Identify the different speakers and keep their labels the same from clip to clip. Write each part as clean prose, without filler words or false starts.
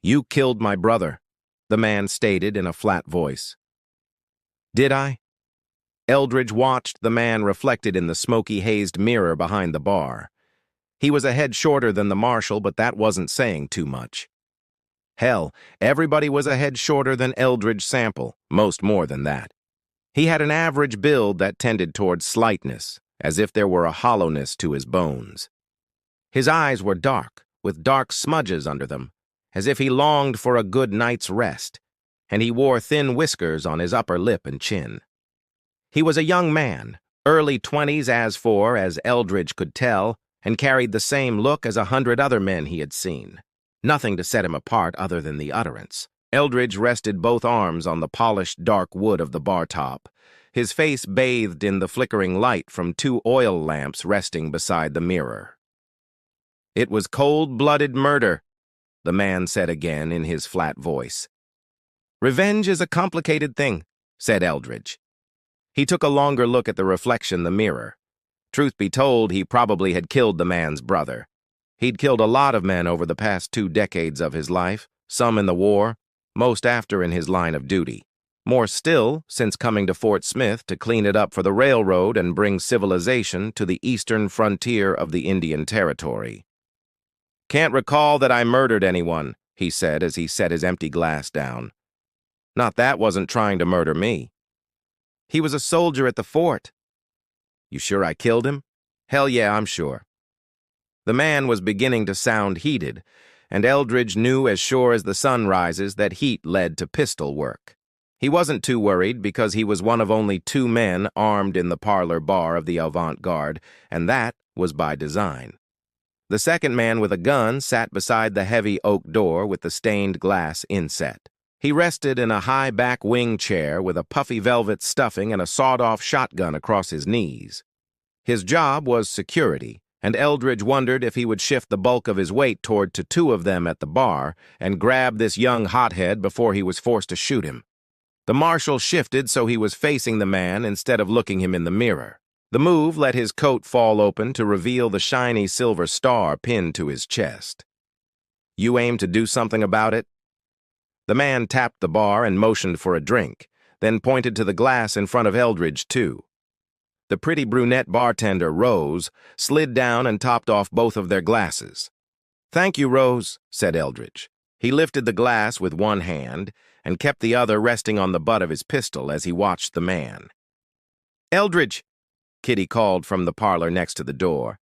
Speaker 1: "You killed my brother," the man stated in a flat voice. "Did I?" Eldridge watched the man reflected in the smoky-hazed mirror behind the bar. He was a head shorter than the marshal, but that wasn't saying too much. Hell, everybody was a head shorter than Eldridge Sample, most more than that. He had an average build that tended towards slightness, as if there were a hollowness to his bones. His eyes were dark, with dark smudges under them, as if he longed for a good night's rest, and he wore thin whiskers on his upper lip and chin. He was a young man, early 20s as Eldridge could tell, and carried the same look as 100 other men he had seen. Nothing to set him apart other than the utterance. Eldridge rested both arms on the polished dark wood of the bar top, his face bathed in the flickering light from 2 oil lamps resting beside the mirror. "It was cold-blooded murder," the man said again in his flat voice. "Revenge is a complicated thing," said Eldridge. He took a longer look at the reflection in the mirror. Truth be told, he probably had killed the man's brother. He'd killed a lot of men over the past 2 decades of his life, some in the war, most after in his line of duty. More still, since coming to Fort Smith to clean it up for the railroad and bring civilization to the eastern frontier of the Indian Territory. "Can't recall that I murdered anyone," he said as he set his empty glass down. "Not that wasn't trying to murder me." "He was a soldier at the fort." "You sure I killed him?" "Hell yeah, I'm sure." The man was beginning to sound heated, and Eldridge knew as sure as the sun rises that heat led to pistol work. He wasn't too worried because he was one of only 2 men armed in the parlor bar of the avant-garde, and that was by design. The second man with a gun sat beside the heavy oak door with the stained glass inset. He rested in a high back wing chair with a puffy velvet stuffing and a sawed-off shotgun across his knees. His job was security, and Eldridge wondered if he would shift the bulk of his weight toward to 2 of them at the bar and grab this young hothead before he was forced to shoot him. The marshal shifted so he was facing the man instead of looking him in the mirror. The move let his coat fall open to reveal the shiny silver star pinned to his chest. "You aim to do something about it?" The man tapped the bar and motioned for a drink, then pointed to the glass in front of Eldridge, too. The pretty brunette bartender, Rose, slid down and topped off both of their glasses. "Thank you, Rose," said Eldridge. He lifted the glass with one hand and kept the other resting on the butt of his pistol as he watched the man. "Eldridge," Kitty called from the parlor next to the door,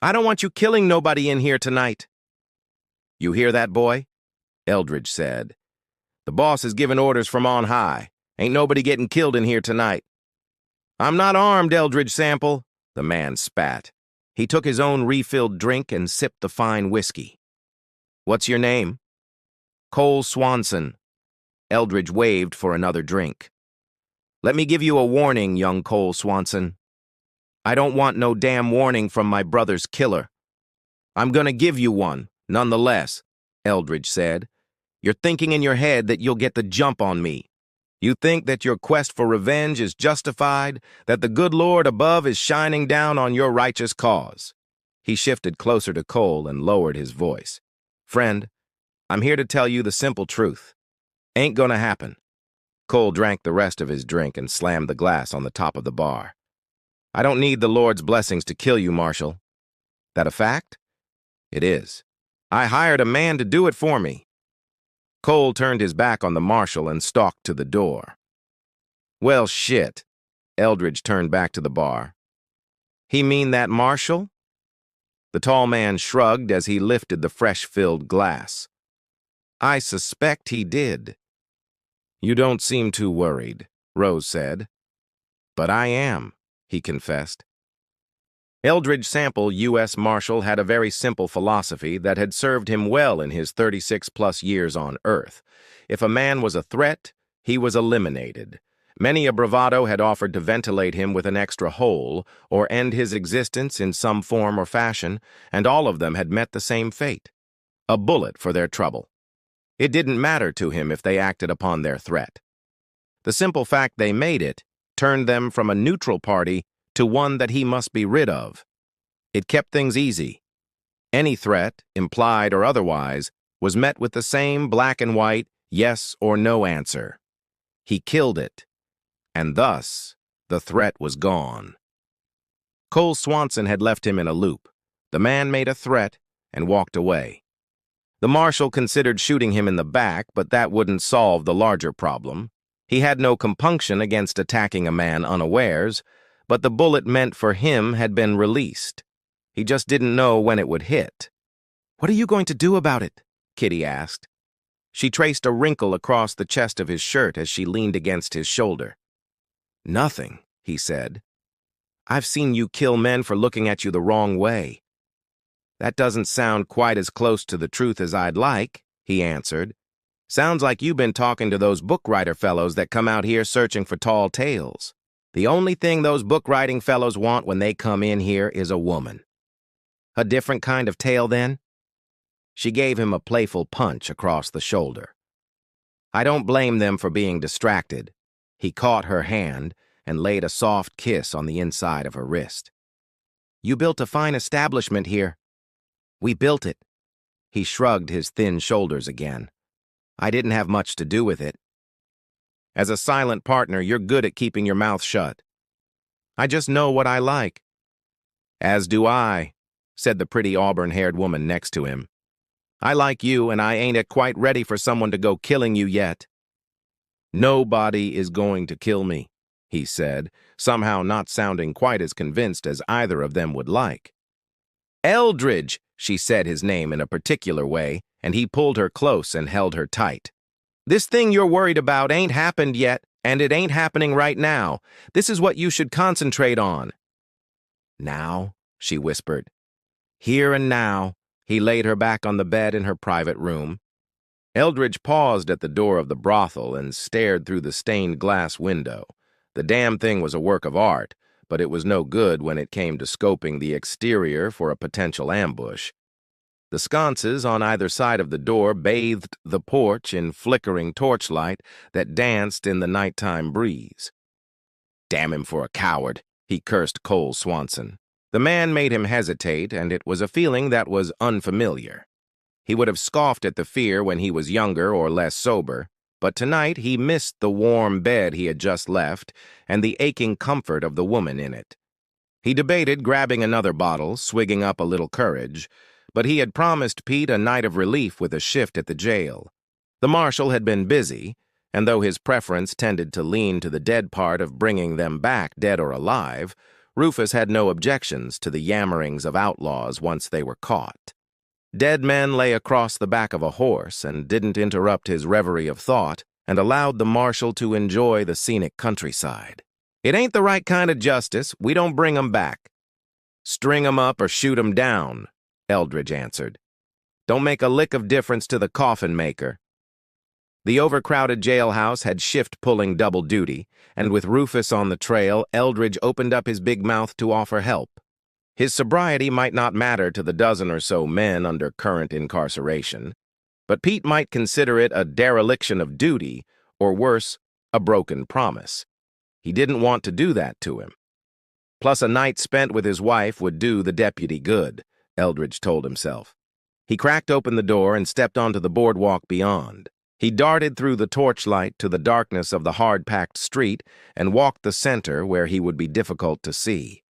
Speaker 1: "I don't want you killing nobody in here tonight." "You hear that, boy?" Eldridge said. "The boss is giving orders from on high. Ain't nobody getting killed in here tonight." "I'm not armed, Eldridge Sample," the man spat. He took his own refilled drink and sipped the fine whiskey. "What's your name?" "Cole Swanson." Eldridge waved for another drink. "Let me give you a warning, young Cole Swanson. I don't want no damn warning from my brother's killer." "I'm gonna give you one, nonetheless," Eldridge said. "You're thinking in your head that you'll get the jump on me. You think that your quest for revenge is justified, that the good Lord above is shining down on your righteous cause." He shifted closer to Cole and lowered his voice. "Friend, I'm here to tell you the simple truth. Ain't gonna happen." Cole drank the rest of his drink and slammed the glass on the top of the bar. "I don't need the Lord's blessings to kill you, Marshal." "That a fact?" "It is. I hired a man to do it for me." Cole turned his back on the marshal and stalked to the door. "Well, shit." Eldridge turned back to the bar. "He mean that marshal?" The tall man shrugged as he lifted the fresh-filled glass. "I suspect he did." "You don't seem too worried," Rose said. "But I am," he confessed. Eldridge Sample, U.S. Marshal, had a very simple philosophy that had served him well in his 36-plus years on Earth. If a man was a threat, he was eliminated. Many a bravado had offered to ventilate him with an extra hole or end his existence in some form or fashion, and all of them had met the same fate: a bullet for their trouble. It didn't matter to him if they acted upon their threat. The simple fact they made it turned them from a neutral party to one that he must be rid of. It kept things easy. Any threat, implied or otherwise, was met with the same black and white yes or no answer. He killed it, and thus the threat was gone. Cole Swanson had left him in a loop. The man made a threat and walked away. The marshal considered shooting him in the back, but that wouldn't solve the larger problem. He had no compunction against attacking a man unawares, but the bullet meant for him had been released. He just didn't know when it would hit. "What are you going to do about it?" Kitty asked. She traced a wrinkle across the chest of his shirt as she leaned against his shoulder. "Nothing," he said. "I've seen you kill men for looking at you the wrong way." "That doesn't sound quite as close to the truth as I'd like," he answered. "Sounds like you've been talking to those book writer fellows that come out here searching for tall tales. The only thing those book writing fellows want when they come in here is a woman." "A different kind of tale, then?" She gave him a playful punch across the shoulder. "I don't blame them for being distracted." He caught her hand and laid a soft kiss on the inside of her wrist. "You built a fine establishment here." "We built it." He shrugged his thin shoulders again. "I didn't have much to do with it." "As a silent partner, you're good at keeping your mouth shut." "I just know what I like." "As do I," said the pretty auburn-haired woman next to him. "I like you, and I ain't quite ready for someone to go killing you yet." "Nobody is going to kill me," he said, somehow not sounding quite as convinced as either of them would like. "Eldridge," she said his name in a particular way, and he pulled her close and held her tight. "This thing you're worried about ain't happened yet, and it ain't happening right now. This is what you should concentrate on." "Now," she whispered. "Here and now." He laid her back on the bed in her private room. Eldridge paused at the door of the brothel and stared through the stained glass window. The damn thing was a work of art, but it was no good when it came to scoping the exterior for a potential ambush. The sconces on either side of the door bathed the porch in flickering torchlight that danced in the nighttime breeze. "Damn him for a coward," he cursed Cole Swanson. The man made him hesitate, and it was a feeling that was unfamiliar. He would have scoffed at the fear when he was younger or less sober, but tonight he missed the warm bed he had just left and the aching comfort of the woman in it. He debated grabbing another bottle, swigging up a little courage, but he had promised Pete a night of relief with a shift at the jail. The marshal had been busy, and though his preference tended to lean to the dead part of bringing them back dead or alive, Rufus had no objections to the yammerings of outlaws once they were caught. Dead men lay across the back of a horse and didn't interrupt his reverie of thought and allowed the marshal to enjoy the scenic countryside. "It ain't the right kind of justice. We don't bring 'em back." "String 'em up or shoot 'em down," Eldridge answered. "Don't make a lick of difference to the coffin maker." The overcrowded jailhouse had shift-pulling double duty, and with Rufus on the trail, Eldridge opened up his big mouth to offer help. His sobriety might not matter to the dozen or so men under current incarceration, but Pete might consider it a dereliction of duty, or worse, a broken promise. He didn't want to do that to him. Plus, a night spent with his wife would do the deputy good, Eldridge told himself. He cracked open the door and stepped onto the boardwalk beyond. He darted through the torchlight to the darkness of the hard-packed street and walked the center where he would be difficult to see.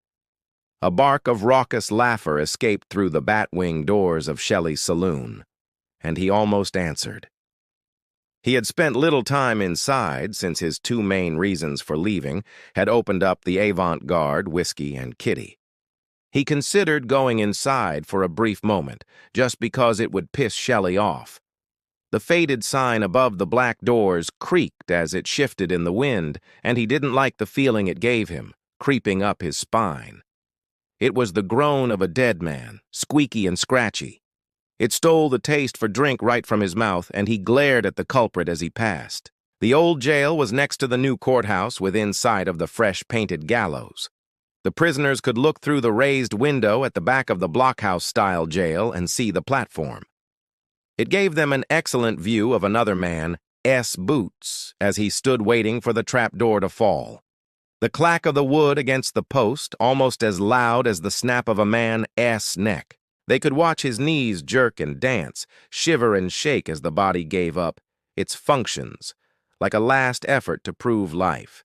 Speaker 1: A bark of raucous laughter escaped through the bat-wing doors of Shelley's saloon, and he almost answered. He had spent little time inside since his two main reasons for leaving had opened up the avant-garde, whiskey, and Kitty. He considered going inside for a brief moment, just because it would piss Shelley off. The faded sign above the black doors creaked as it shifted in the wind, and he didn't like the feeling it gave him, creeping up his spine. It was the groan of a dead man, squeaky and scratchy. It stole the taste for drink right from his mouth, and he glared at the culprit as he passed. The old jail was next to the new courthouse within sight of the fresh-painted gallows. The prisoners could look through the raised window at the back of the blockhouse-style jail and see the platform. It gave them an excellent view of another man, S. Boots, as he stood waiting for the trapdoor to fall. The clack of the wood against the post, almost as loud as the snap of a man S. neck. They could watch his knees jerk and dance, shiver and shake as the body gave up its functions, like a last effort to prove life.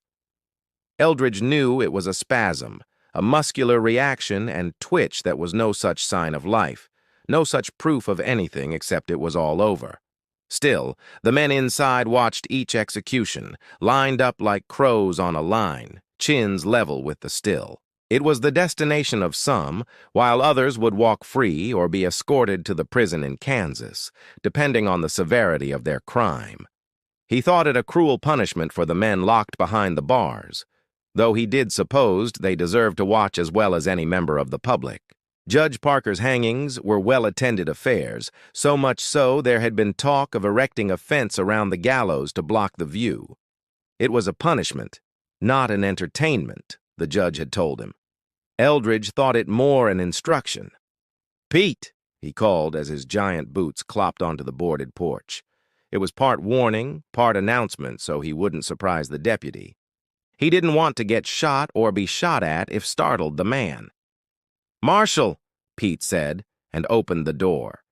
Speaker 1: Eldridge knew it was a spasm, a muscular reaction and twitch that was no such sign of life, no such proof of anything except it was all over. Still, the men inside watched each execution, lined up like crows on a line, chins level with the still. It was the destination of some, while others would walk free or be escorted to the prison in Kansas, depending on the severity of their crime. He thought it a cruel punishment for the men locked behind the bars, though he did suppose they deserved to watch as well as any member of the public. Judge Parker's hangings were well-attended affairs, so much so there had been talk of erecting a fence around the gallows to block the view. It was a punishment, not an entertainment, the judge had told him. Eldridge thought it more an instruction. "Pete," he called as his giant boots clopped onto the boarded porch. It was part warning, part announcement, so he wouldn't surprise the deputy. He didn't want to get shot or be shot at if startled the man. "Marshal," Pete said, and opened the door.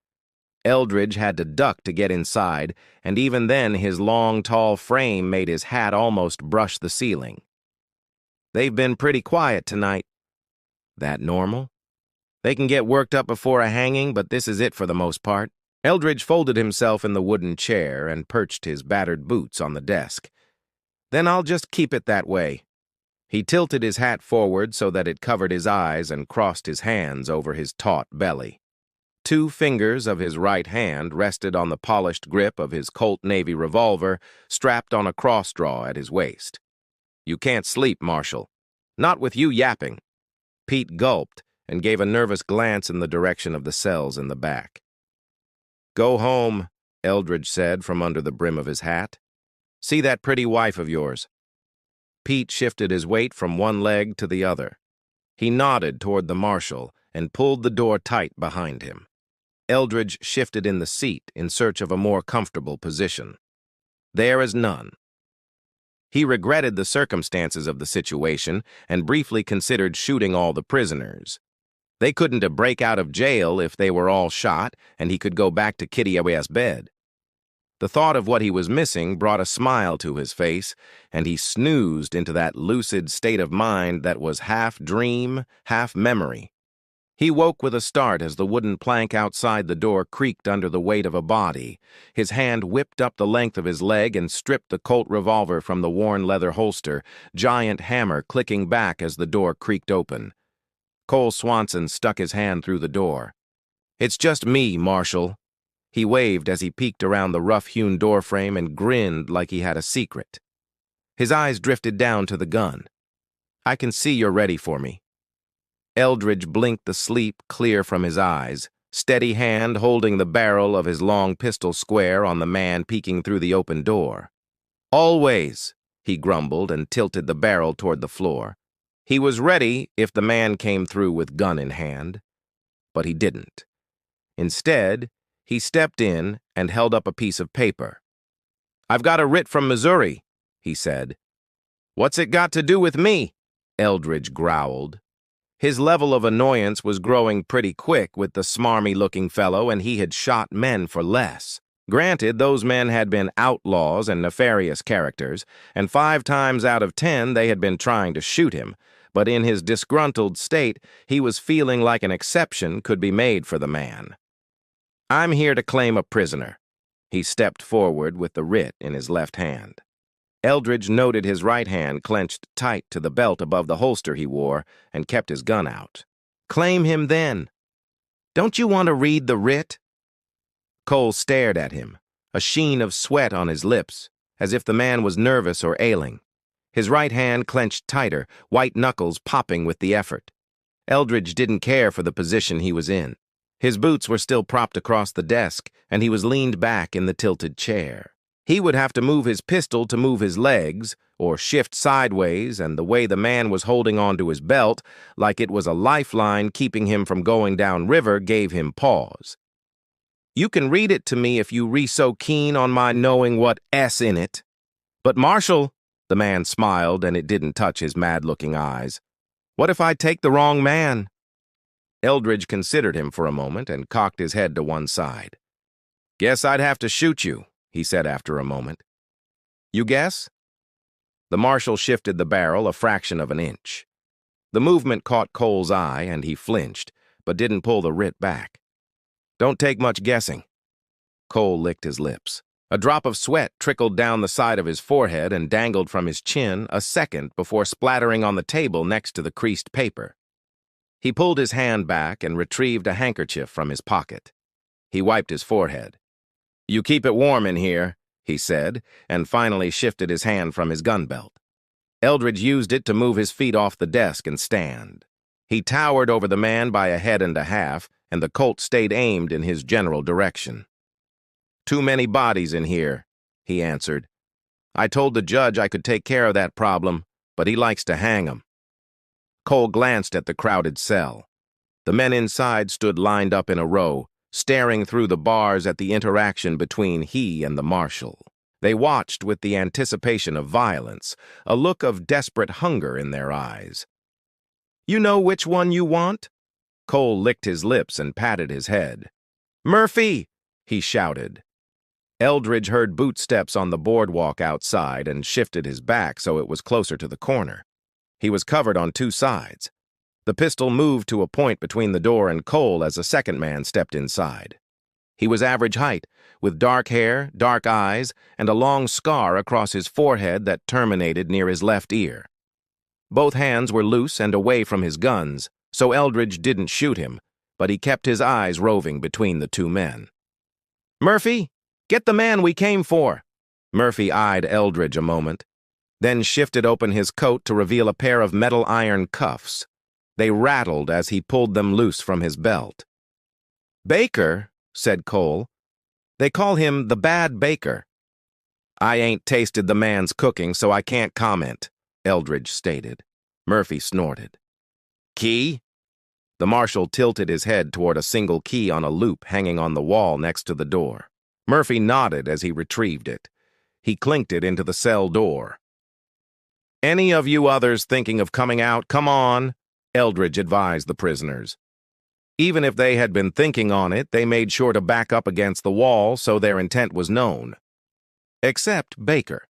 Speaker 1: Eldridge had to duck to get inside, and even then his long, tall frame made his hat almost brush the ceiling. "They've been pretty quiet tonight." "That normal? They can get worked up before a hanging, but this is it for the most part." Eldridge folded himself in the wooden chair and perched his battered boots on the desk. "Then I'll just keep it that way." He tilted his hat forward so that it covered his eyes and crossed his hands over his taut belly. 2 fingers of his right hand rested on the polished grip of his Colt Navy revolver strapped on a cross-draw at his waist. "You can't sleep, Marshal. Not with you yapping." Pete gulped and gave a nervous glance in the direction of the cells in the back. "Go home," Eldridge said from under the brim of his hat. "See that pretty wife of yours." Pete shifted his weight from one leg to the other. He nodded toward the marshal and pulled the door tight behind him. Eldridge shifted in the seat in search of a more comfortable position. There is none. He regretted the circumstances of the situation and briefly considered shooting all the prisoners. They couldn't break out of jail if they were all shot, and he could go back to Kittiaway's bed. The thought of what he was missing brought a smile to his face, and he snoozed into that lucid state of mind that was half dream, half memory. He woke with a start as the wooden plank outside the door creaked under the weight of a body. His hand whipped up the length of his leg and stripped the Colt revolver from the worn leather holster, giant hammer clicking back as the door creaked open. Cole Swanson stuck his hand through the door. "It's just me, Marshal." He waved as he peeked around the rough-hewn doorframe and grinned like he had a secret. His eyes drifted down to the gun. "I can see you're ready for me." Eldridge blinked the sleep clear from his eyes, steady hand holding the barrel of his long pistol square on the man peeking through the open door. "Always," he grumbled and tilted the barrel toward the floor. He was ready if the man came through with gun in hand, but he didn't. Instead, he stepped in and held up a piece of paper. "I've got a writ from Missouri," he said. "What's it got to do with me?" Eldridge growled. His level of annoyance was growing pretty quick with the smarmy-looking fellow, and he had shot men for less. Granted, those men had been outlaws and nefarious characters, and 5 times out of 10 they had been trying to shoot him, but in his disgruntled state, he was feeling like an exception could be made for the man. "I'm here to claim a prisoner." He stepped forward with the writ in his left hand. Eldridge noted his right hand clenched tight to the belt above the holster he wore and kept his gun out. "Claim him then. Don't you want to read the writ?" Cole stared at him, a sheen of sweat on his lips, as if the man was nervous or ailing. His right hand clenched tighter, white knuckles popping with the effort. Eldridge didn't care for the position he was in. His boots were still propped across the desk, and he was leaned back in the tilted chair. He would have to move his pistol to move his legs, or shift sideways, and the way the man was holding onto his belt, like it was a lifeline keeping him from going down river, gave him pause. "You can read it to me if you re so keen on my knowing what S in it." "But Marshal," the man smiled, and it didn't touch his mad-looking eyes. "What if I take the wrong man?" Eldridge considered him for a moment and cocked his head to one side. "Guess I'd have to shoot you," he said after a moment. "You guess?" The marshal shifted the barrel a fraction of an inch. The movement caught Cole's eye, and he flinched, but didn't pull the writ back. "Don't take much guessing." Cole licked his lips. A drop of sweat trickled down the side of his forehead and dangled from his chin a second before splattering on the table next to the creased paper. He pulled his hand back and retrieved a handkerchief from his pocket. He wiped his forehead. "You keep it warm in here," he said, and finally shifted his hand from his gun belt. Eldridge used it to move his feet off the desk and stand. He towered over the man by a head and a half, and the Colt stayed aimed in his general direction. "Too many bodies in here," he answered. "I told the judge I could take care of that problem, but he likes to hang 'em." Cole glanced at the crowded cell. The men inside stood lined up in a row, staring through the bars at the interaction between he and the marshal. They watched with the anticipation of violence, a look of desperate hunger in their eyes. "You know which one you want?" Cole licked his lips and patted his head. "Murphy!" he shouted. Eldridge heard bootsteps on the boardwalk outside and shifted his back so it was closer to the corner. He was covered on two sides. The pistol moved to a point between the door and Cole as a second man stepped inside. He was average height, with dark hair, dark eyes, and a long scar across his forehead that terminated near his left ear. Both hands were loose and away from his guns, so Eldridge didn't shoot him, but he kept his eyes roving between the two men. "Murphy, get the man we came for." Murphy eyed Eldridge a moment, then shifted open his coat to reveal a pair of metal iron cuffs. They rattled as he pulled them loose from his belt. "Baker," said Cole. "They call him the Bad Baker." "I ain't tasted the man's cooking, so I can't comment," Eldridge stated. Murphy snorted. "Key?" The marshal tilted his head toward a single key on a loop hanging on the wall next to the door. Murphy nodded as he retrieved it. He clinked it into the cell door. "Any of you others thinking of coming out, come on," Eldridge advised the prisoners. Even if they had been thinking on it, they made sure to back up against the wall so their intent was known. Except Baker.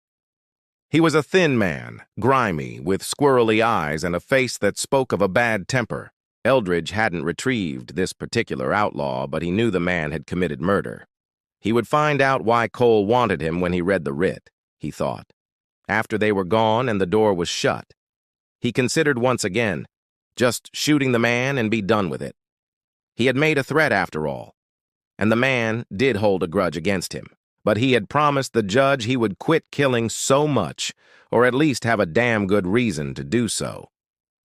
Speaker 1: He was a thin man, grimy, with squirrely eyes and a face that spoke of a bad temper. Eldridge hadn't retrieved this particular outlaw, but he knew the man had committed murder. He would find out why Cole wanted him when he read the writ, he thought. After they were gone and the door was shut. He considered once again, just shooting the man and be done with it. He had made a threat after all, and the man did hold a grudge against him, but he had promised the judge he would quit killing so much, or at least have a damn good reason to do so.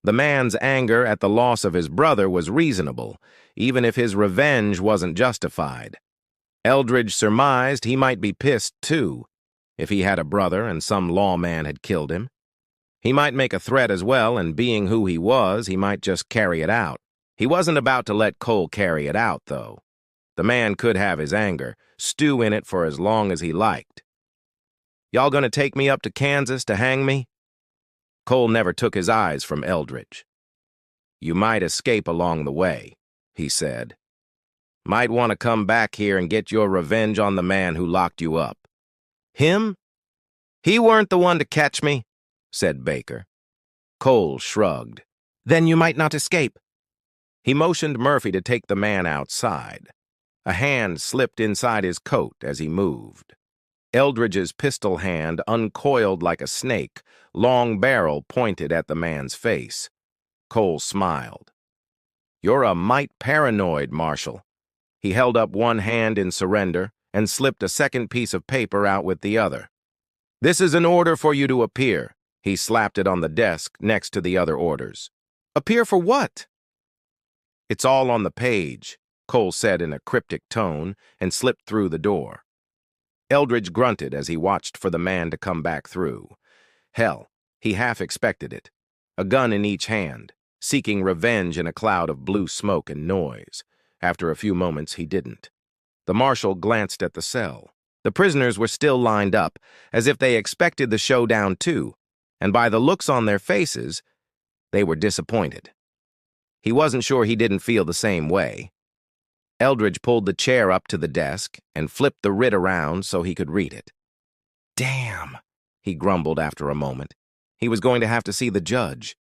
Speaker 1: The man's anger at the loss of his brother was reasonable, even if his revenge wasn't justified. Eldridge surmised he might be pissed, too, if he had a brother and some lawman had killed him. He might make a threat as well, and being who he was, he might just carry it out. He wasn't about to let Cole carry it out, though. The man could have his anger, stew in it for as long as he liked. "Y'all gonna take me up to Kansas to hang me?" Cole never took his eyes from Eldridge. "You might escape along the way," he said. "Might want to come back here and get your revenge on the man who locked you up." "Him? He weren't the one to catch me," said Baker. Cole shrugged. "Then you might not escape." He motioned Murphy to take the man outside. A hand slipped inside his coat as he moved. Eldridge's pistol hand uncoiled like a snake, long barrel pointed at the man's face. Cole smiled. "You're a mite paranoid, Marshal." He held up one hand in surrender and slipped a second piece of paper out with the other. "This is an order for you to appear." He slapped it on the desk next to the other orders. "Appear for what?" "It's all on the page," Cole said in a cryptic tone and slipped through the door. Eldridge grunted as he watched for the man to come back through. Hell, he half expected it. A gun in each hand, seeking revenge in a cloud of blue smoke and noise. After a few moments, he didn't. The marshal glanced at the cell. The prisoners were still lined up, as if they expected the showdown too, and by the looks on their faces, they were disappointed. He wasn't sure he didn't feel the same way. Eldridge pulled the chair up to the desk and flipped the writ around so he could read it. Damn, he grumbled after a moment. He was going to have to see the judge.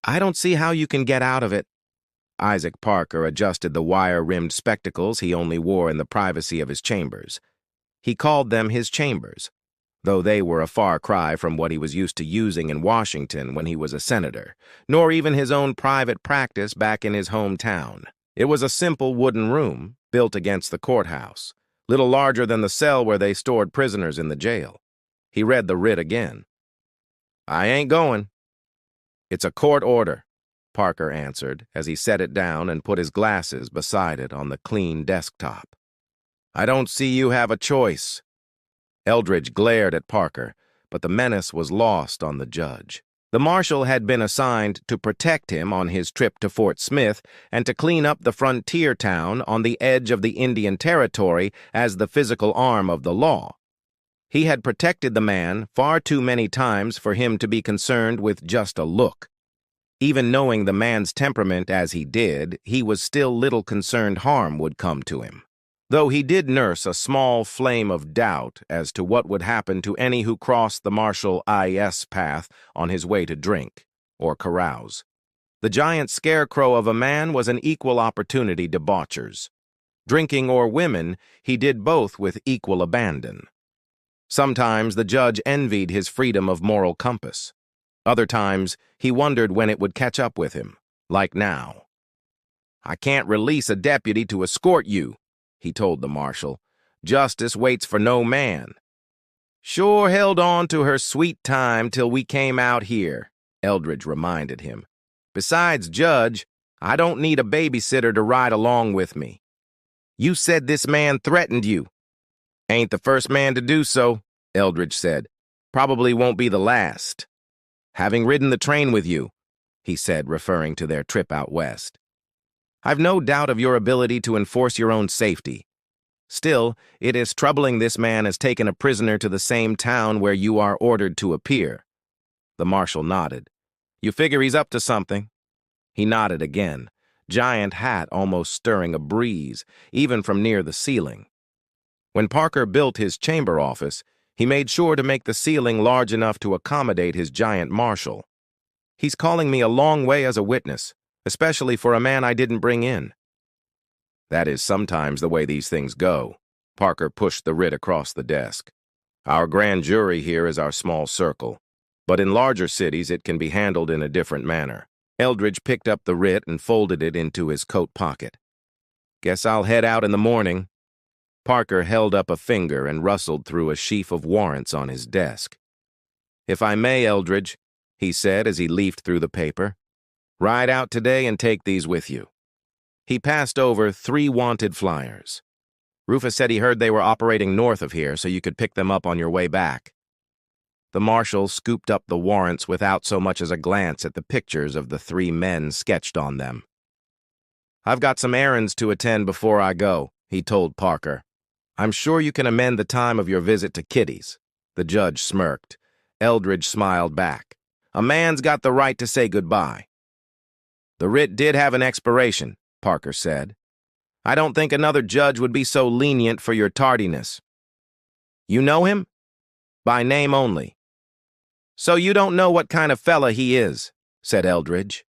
Speaker 1: I don't see how you can get out of it. Isaac Parker adjusted the wire-rimmed spectacles he only wore in the privacy of his chambers. He called them his chambers, though they were a far cry from what he was used to using in Washington when he was a senator, nor even his own private practice back in his hometown. It was a simple wooden room built against the courthouse, little larger than the cell where they stored prisoners in the jail. He read the writ again. I ain't going. It's a court order, Parker answered as he set it down and put his glasses beside it on the clean desktop. I don't see you have a choice. Eldridge glared at Parker, but the menace was lost on the judge. The marshal had been assigned to protect him on his trip to Fort Smith and to clean up the frontier town on the edge of the Indian Territory as the physical arm of the law. He had protected the man far too many times for him to be concerned with just a look. Even knowing the man's temperament as he did, he was still little concerned harm would come to him, though he did nurse a small flame of doubt as to what would happen to any who crossed the Marshal I.S. path on his way to drink or carouse. The giant scarecrow of a man was an equal opportunity debauchers. Drinking or women, he did both with equal abandon. Sometimes the judge envied his freedom of moral compass. Other times, he wondered when it would catch up with him, like now. I can't release a deputy to escort you, he told the marshal. Justice waits for no man. Sure held on to her sweet time till we came out here, Eldridge reminded him. Besides, Judge, I don't need a babysitter to ride along with me. You said this man threatened you. Ain't the first man to do so, Eldridge said. Probably won't be the last. Having ridden the train with you, he said, referring to their trip out west. I've no doubt of your ability to enforce your own safety. Still, it is troubling this man has taken a prisoner to the same town where you are ordered to appear. The marshal nodded. You figure he's up to something? He nodded again, giant hat almost stirring a breeze, even from near the ceiling. When Parker built his chamber office, he made sure to make the ceiling large enough to accommodate his giant marshal. He's calling me a long way as a witness, especially for a man I didn't bring in. That is sometimes the way these things go. Parker pushed the writ across the desk. Our grand jury here is our small circle, but in larger cities it can be handled in a different manner. Eldridge picked up the writ and folded it into his coat pocket. Guess I'll head out in the morning. Parker held up a finger and rustled through a sheaf of warrants on his desk. If I may, Eldridge, he said as he leafed through the paper, ride out today and take these with you. He passed over 3 wanted flyers. Rufus said he heard they were operating north of here, so you could pick them up on your way back. The marshal scooped up the warrants without so much as a glance at the pictures of the 3 men sketched on them. I've got some errands to attend before I go, he told Parker. I'm sure you can amend the time of your visit to Kitty's. The judge smirked. Eldridge smiled back. A man's got the right to say goodbye. The writ did have an expiration, Parker said. I don't think another judge would be so lenient for your tardiness. You know him? By name only. So you don't know what kind of fella he is, said Eldridge.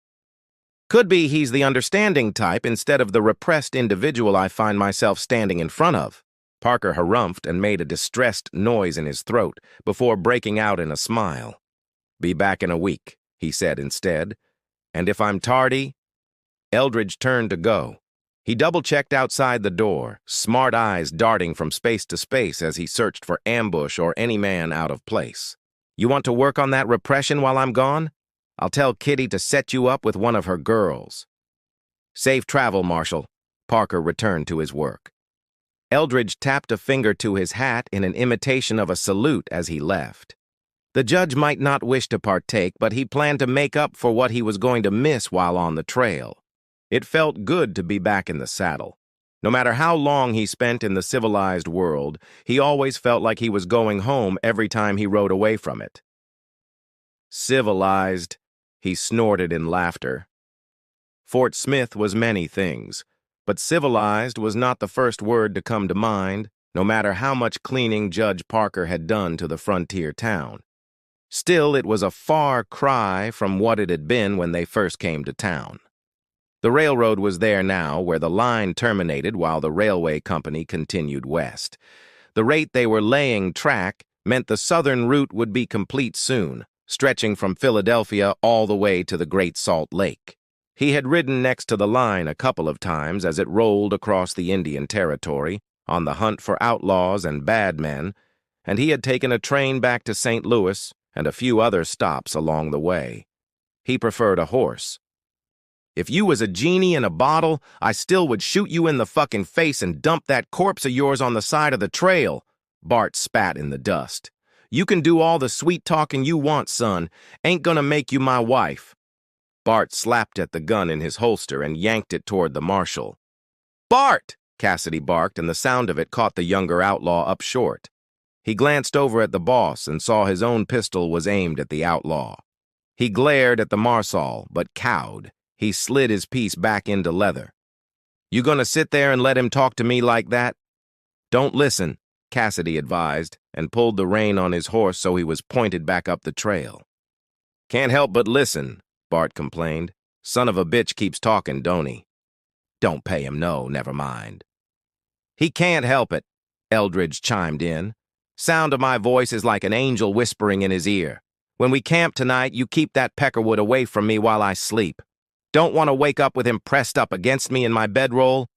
Speaker 1: Could be he's the understanding type instead of the repressed individual I find myself standing in front of. Parker harumphed and made a distressed noise in his throat before breaking out in a smile. Be back in a week, he said instead. And if I'm tardy? Eldridge turned to go. He double-checked outside the door, smart eyes darting from space to space as he searched for ambush or any man out of place. You want to work on that repression while I'm gone? I'll tell Kitty to set you up with one of her girls. Safe travel, Marshal. Parker returned to his work. Eldridge tapped a finger to his hat in an imitation of a salute as he left. The judge might not wish to partake, but he planned to make up for what he was going to miss while on the trail. It felt good to be back in the saddle. No matter how long he spent in the civilized world, he always felt like he was going home every time he rode away from it. Civilized, he snorted in laughter. Fort Smith was many things, but civilized was not the first word to come to mind, no matter how much cleaning Judge Parker had done to the frontier town. Still, it was a far cry from what it had been when they first came to town. The railroad was there now, where the line terminated while the railway company continued west. The rate they were laying track meant the southern route would be complete soon, stretching from Philadelphia all the way to the Great Salt Lake. He had ridden next to the line a couple of times as it rolled across the Indian Territory, on the hunt for outlaws and bad men, and he had taken a train back to St. Louis and a few other stops along the way. He preferred a horse. "If you was a genie in a bottle, I still would shoot you in the fucking face and dump that corpse of yours on the side of the trail," Bart spat in the dust. "You can do all the sweet talking you want, son. Ain't gonna make you my wife." Bart slapped at the gun in his holster and yanked it toward the marshal. "Bart!" Cassidy barked, and the sound of it caught the younger outlaw up short. He glanced over at the boss and saw his own pistol was aimed at the outlaw. He glared at the marshal, but cowed. He slid his piece back into leather. "You gonna sit there and let him talk to me like that?" "Don't listen," Cassidy advised, and pulled the rein on his horse so he was pointed back up the trail. "Can't help but listen," Bart complained. "Son of a bitch keeps talking, don't he?" "Don't pay him no, never mind." "He can't help it," Eldridge chimed in. "Sound of my voice is like an angel whispering in his ear. When we camp tonight, you keep that peckerwood away from me while I sleep. Don't want to wake up with him pressed up against me in my bedroll."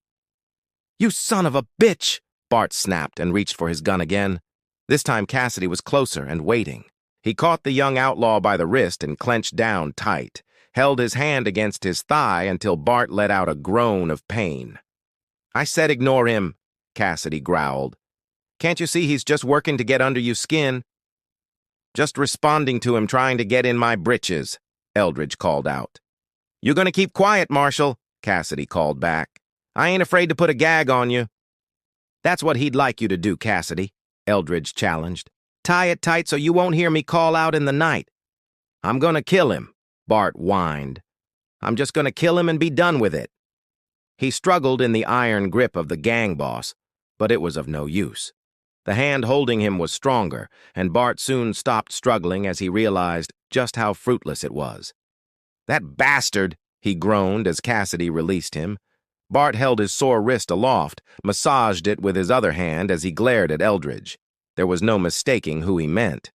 Speaker 1: "You son of a bitch!" Bart snapped and reached for his gun again. This time Cassidy was closer and waiting. He caught the young outlaw by the wrist and clenched down tight, held his hand against his thigh until Bart let out a groan of pain. "I said ignore him," Cassidy growled. "Can't you see he's just working to get under your skin?" "Just responding to him trying to get in my britches," Eldridge called out. "You gonna keep quiet, Marshal," Cassidy called back. "I ain't afraid to put a gag on you." "That's what he'd like you to do, Cassidy," Eldridge challenged. "Tie it tight so you won't hear me call out in the night." "I'm gonna kill him," Bart whined. "I'm just gonna kill him and be done with it." He struggled in the iron grip of the gang boss, but it was of no use. The hand holding him was stronger, and Bart soon stopped struggling as he realized just how fruitless it was. "That bastard!" he groaned as Cassidy released him. Bart held his sore wrist aloft, massaged it with his other hand as he glared at Eldridge. There was no mistaking who he meant.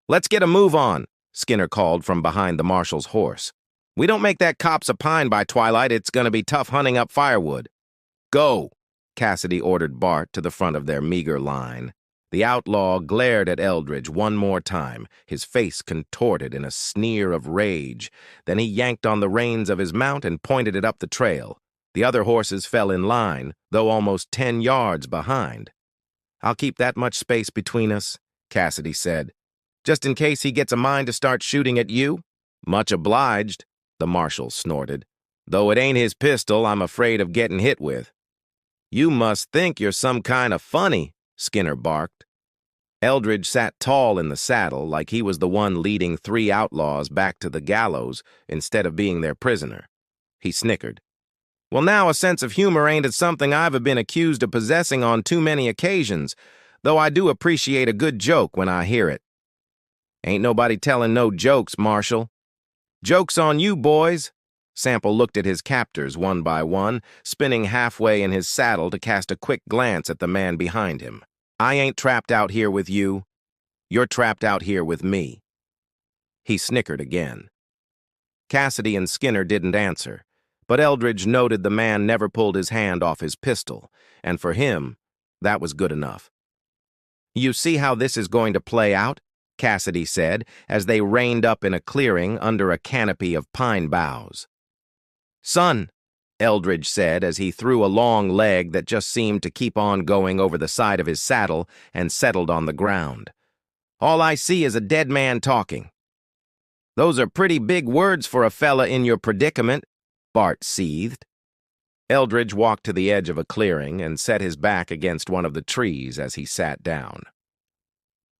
Speaker 1: "Let's get a move on," Skinner called from behind the marshal's horse. "We don't make that copse a pine by twilight, it's gonna be tough hunting up firewood." "Go!" Cassidy ordered Bart to the front of their meager line. The outlaw glared at Eldridge one more time, his face contorted in a sneer of rage. Then he yanked on the reins of his mount and pointed it up the trail. The other horses fell in line, though almost 10 yards behind. "I'll keep that much space between us," Cassidy said. "Just in case he gets a mind to start shooting at you." "Much obliged," the marshal snorted. "Though it ain't his pistol I'm afraid of getting hit with." "You must think you're some kind of funny," Skinner barked. Eldridge sat tall in the saddle like he was the one leading 3 outlaws back to the gallows instead of being their prisoner. He snickered. "Well, now a sense of humor ain't something I've been accused of possessing on too many occasions, though I do appreciate a good joke when I hear it." "Ain't nobody telling no jokes, Marshal." "Joke's on you, boys." Sample looked at his captors one by one, spinning halfway in his saddle to cast a quick glance at the man behind him. "I ain't trapped out here with you. You're trapped out here with me." He snickered again. Cassidy and Skinner didn't answer, but Eldridge noted the man never pulled his hand off his pistol, and for him, that was good enough. "You see how this is going to play out?" Cassidy said, as they reined up in a clearing under a canopy of pine boughs. "Son," Eldridge said as he threw a long leg that just seemed to keep on going over the side of his saddle and settled on the ground. "All I see is a dead man talking." "Those are pretty big words for a fella in your predicament," Bart seethed. Eldridge walked to the edge of a clearing and set his back against one of the trees as he sat down.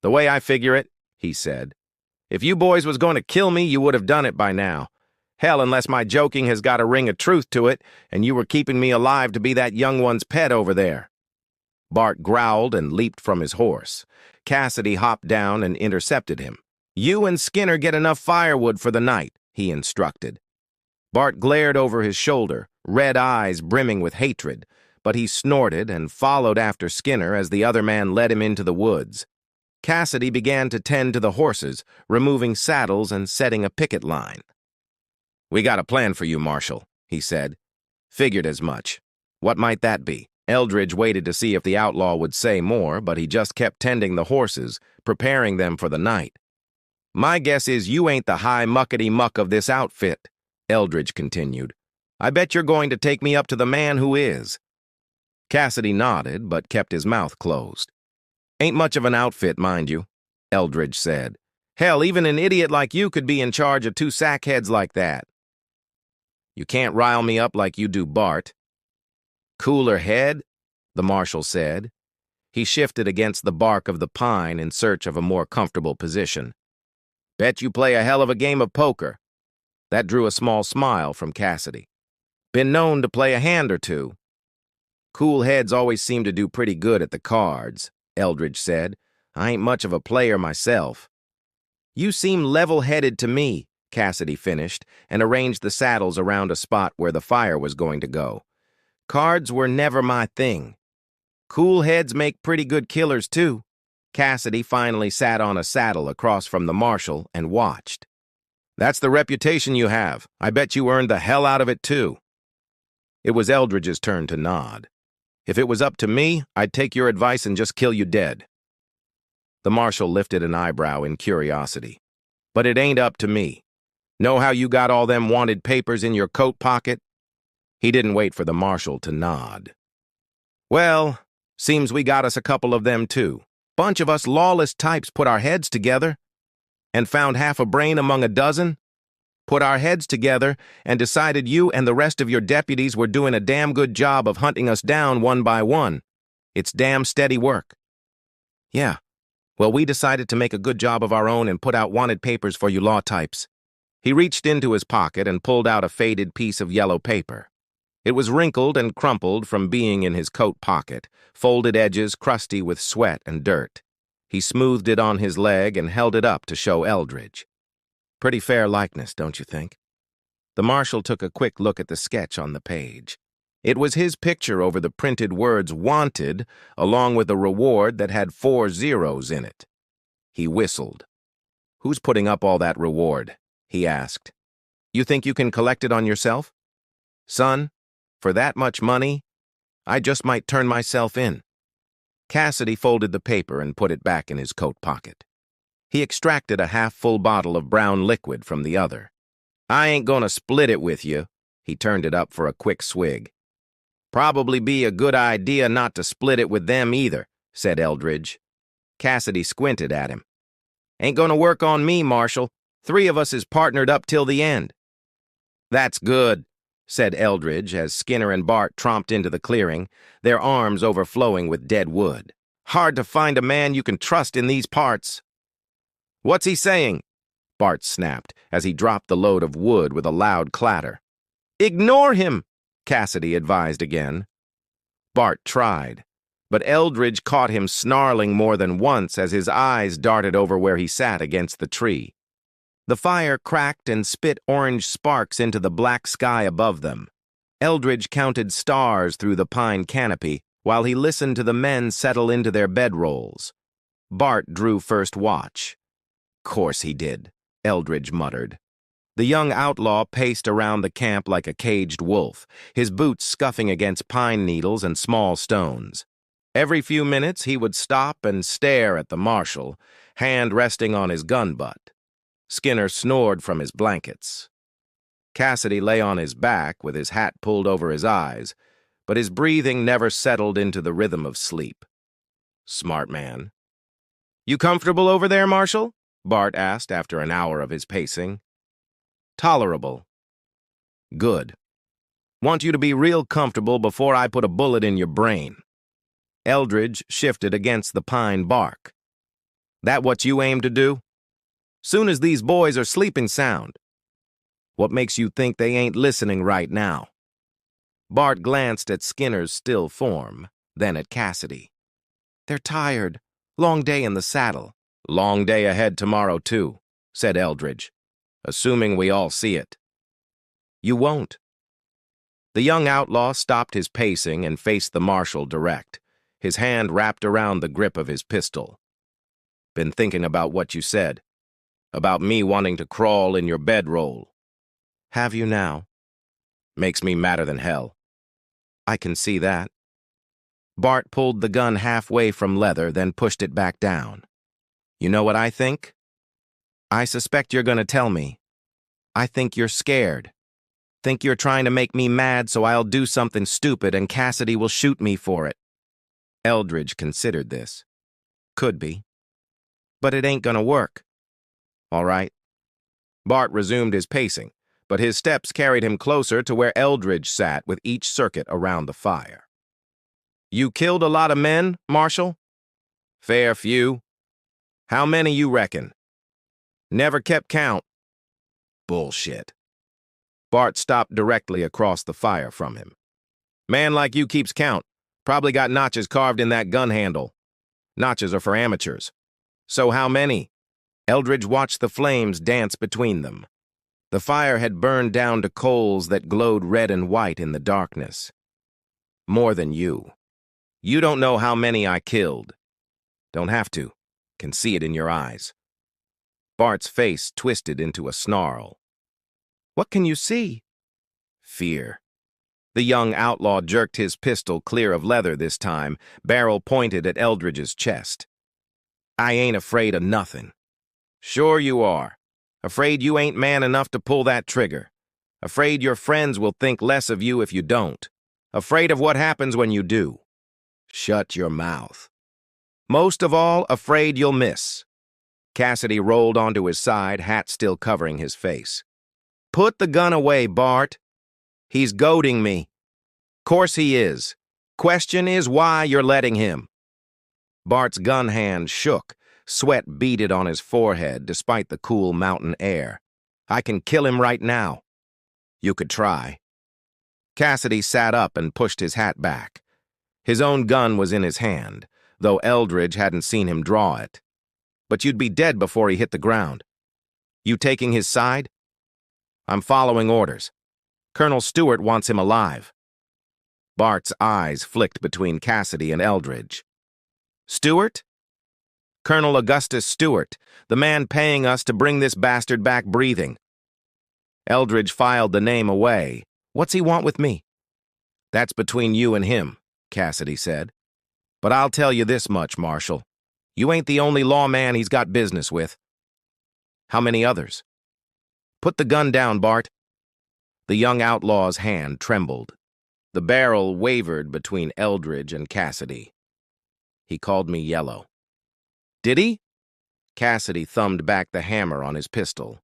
Speaker 1: "The way I figure it," he said, "if you boys was going to kill me, you would have done it by now. Hell, unless my joking has got a ring of truth to it, and you were keeping me alive to be that young one's pet over there." Bart growled and leaped from his horse. Cassidy hopped down and intercepted him. "You and Skinner get enough firewood for the night," he instructed. Bart glared over his shoulder, red eyes brimming with hatred, but he snorted and followed after Skinner as the other man led him into the woods. Cassidy began to tend to the horses, removing saddles and setting a picket line. "We got a plan for you, Marshal," he said. "Figured as much. What might that be?" Eldridge waited to see if the outlaw would say more, but he just kept tending the horses, preparing them for the night. "My guess is you ain't the high muckety-muck of this outfit," Eldridge continued. "I bet you're going to take me up to the man who is." Cassidy nodded, but kept his mouth closed. "Ain't much of an outfit, mind you," Eldridge said. "Hell, even an idiot like you could be in charge of two sackheads like that. You can't rile me up like you do Bart." "Cooler head," the marshal said. He shifted against the bark of the pine in search of a more comfortable position. "Bet you play a hell of a game of poker." That drew a small smile from Cassidy. "Been known to play a hand or two." "Cool heads always seem to do pretty good at the cards," Eldridge said. "I ain't much of a player myself." "You seem level-headed to me," Cassidy finished, and arranged the saddles around a spot where the fire was going to go. "Cards were never my thing. Cool heads make pretty good killers, too." Cassidy finally sat on a saddle across from the marshal and watched. "That's the reputation you have. I bet you earned the hell out of it, too." It was Eldridge's turn to nod. "If it was up to me, I'd take your advice and just kill you dead." The marshal lifted an eyebrow in curiosity. "But it ain't up to me. Know how you got all them wanted papers in your coat pocket?" He didn't wait for the marshal to nod. "Well, seems we got us a couple of them, too. Bunch of us lawless types put our heads together and found half a brain among a dozen. Put our heads together and decided you and the rest of your deputies were doing a damn good job of hunting us down one by one. It's damn steady work." "Yeah. Well, we decided to make a good job of our own and put out wanted papers for you law types." He reached into his pocket and pulled out a faded piece of yellow paper. It was wrinkled and crumpled from being in his coat pocket, folded edges crusty with sweat and dirt. He smoothed it on his leg and held it up to show Eldridge. "Pretty fair likeness, don't you think?" The marshal took a quick look at the sketch on the page. It was his picture over the printed words "Wanted," along with a reward that had 4 zeros in it. He whistled. "Who's putting up all that reward?" he asked. "You think you can collect it on yourself?" "Son, for that much money, I just might turn myself in." Cassidy folded the paper and put it back in his coat pocket. He extracted a half-full bottle of brown liquid from the other. "I ain't gonna split it with you." He turned it up for a quick swig. "Probably be a good idea not to split it with them either," said Eldridge. Cassidy squinted at him. "Ain't gonna work on me, Marshal. 3 of us is partnered up till the end." "That's good," said Eldridge as Skinner and Bart tromped into the clearing, their arms overflowing with dead wood. "Hard to find a man you can trust in these parts." "What's he saying?" Bart snapped as he dropped the load of wood with a loud clatter. "Ignore him," Cassidy advised again. Bart tried, but Eldridge caught him snarling more than once as his eyes darted over where he sat against the tree. The fire cracked and spit orange sparks into the black sky above them. Eldridge counted stars through the pine canopy while he listened to the men settle into their bedrolls. Bart drew first watch. "Course he did," Eldridge muttered. The young outlaw paced around the camp like a caged wolf, his boots scuffing against pine needles and small stones. Every few minutes he would stop and stare at the marshal, hand resting on his gun butt. Skinner snored from his blankets. Cassidy lay on his back with his hat pulled over his eyes, but his breathing never settled into the rhythm of sleep. Smart man. "You comfortable over there, Marshal?" Bart asked after an hour of his pacing. "Tolerable." "Good. Want you to be real comfortable before I put a bullet in your brain." Eldridge shifted against the pine bark. "That what you aim to do? Soon as these boys are sleeping sound." What makes you think they ain't listening right now? Bart glanced at Skinner's still form, then at Cassidy. They're tired. Long day in the saddle. Long day ahead tomorrow, too, said Eldridge, assuming we all see it. You won't. The young outlaw stopped his pacing and faced the marshal direct, his hand wrapped around the grip of his pistol. Been thinking about what you said, about me wanting to crawl in your bedroll. Have you now? Makes me madder than hell. I can see that. Bart pulled the gun halfway from leather, then pushed it back down. You know what I think? I suspect you're going to tell me. I think you're scared. Think you're trying to make me mad so I'll do something stupid and Cassidy will shoot me for it. Eldridge considered this. Could be. But it ain't gonna work. All right. Bart resumed his pacing, but his steps carried him closer to where Eldridge sat with each circuit around the fire. You killed a lot of men, Marshal? Fair few. How many you reckon? Never kept count. Bullshit. Bart stopped directly across the fire from him. Man like you keeps count. Probably got notches carved in that gun handle. Notches are for amateurs. So how many? Eldridge watched the flames dance between them. The fire had burned down to coals that glowed red and white in the darkness. More than you. You don't know how many I killed. Don't have to. Can see it in your eyes. Bart's face twisted into a snarl. What can you see? Fear. The young outlaw jerked his pistol clear of leather this time, barrel pointed at Eldridge's chest. I ain't afraid of nothing. Sure you are. Afraid you ain't man enough to pull that trigger. Afraid your friends will think less of you if you don't. Afraid of what happens when you do. Shut your mouth. Most of all, afraid you'll miss. Cassidy rolled onto his side, hat still covering his face. Put the gun away, Bart. He's goading me. Course he is. Question is why you're letting him. Bart's gun hand shook. Sweat beaded on his forehead despite the cool mountain air. I can kill him right now. You could try. Cassidy sat up and pushed his hat back. His own gun was in his hand, though Eldridge hadn't seen him draw it. But you'd be dead before he hit the ground. You taking his side? I'm following orders. Colonel Stewart wants him alive. Bart's eyes flicked between Cassidy and Eldridge. Stewart? Colonel Augustus Stewart, the man paying us to bring this bastard back breathing. Eldridge filed the name away. What's he want with me? That's between you and him, Cassidy said. But I'll tell you this much, Marshal. You ain't the only lawman he's got business with. How many others? Put the gun down, Bart. The young outlaw's hand trembled. The barrel wavered between Eldridge and Cassidy. He called me yellow. Did he? Cassidy thumbed back the hammer on his pistol.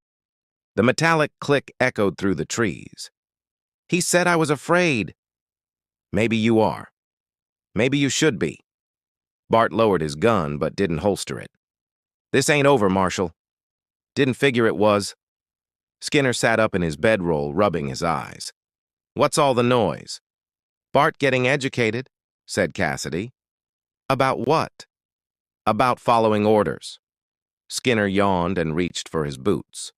Speaker 1: The metallic click echoed through the trees. He said I was afraid. Maybe you are. Maybe you should be. Bart lowered his gun, but didn't holster it. This ain't over, Marshal. Didn't figure it was. Skinner sat up in his bedroll, rubbing his eyes. What's all the noise? Bart getting educated, said Cassidy. About what? About following orders. Skinner yawned and reached for his boots.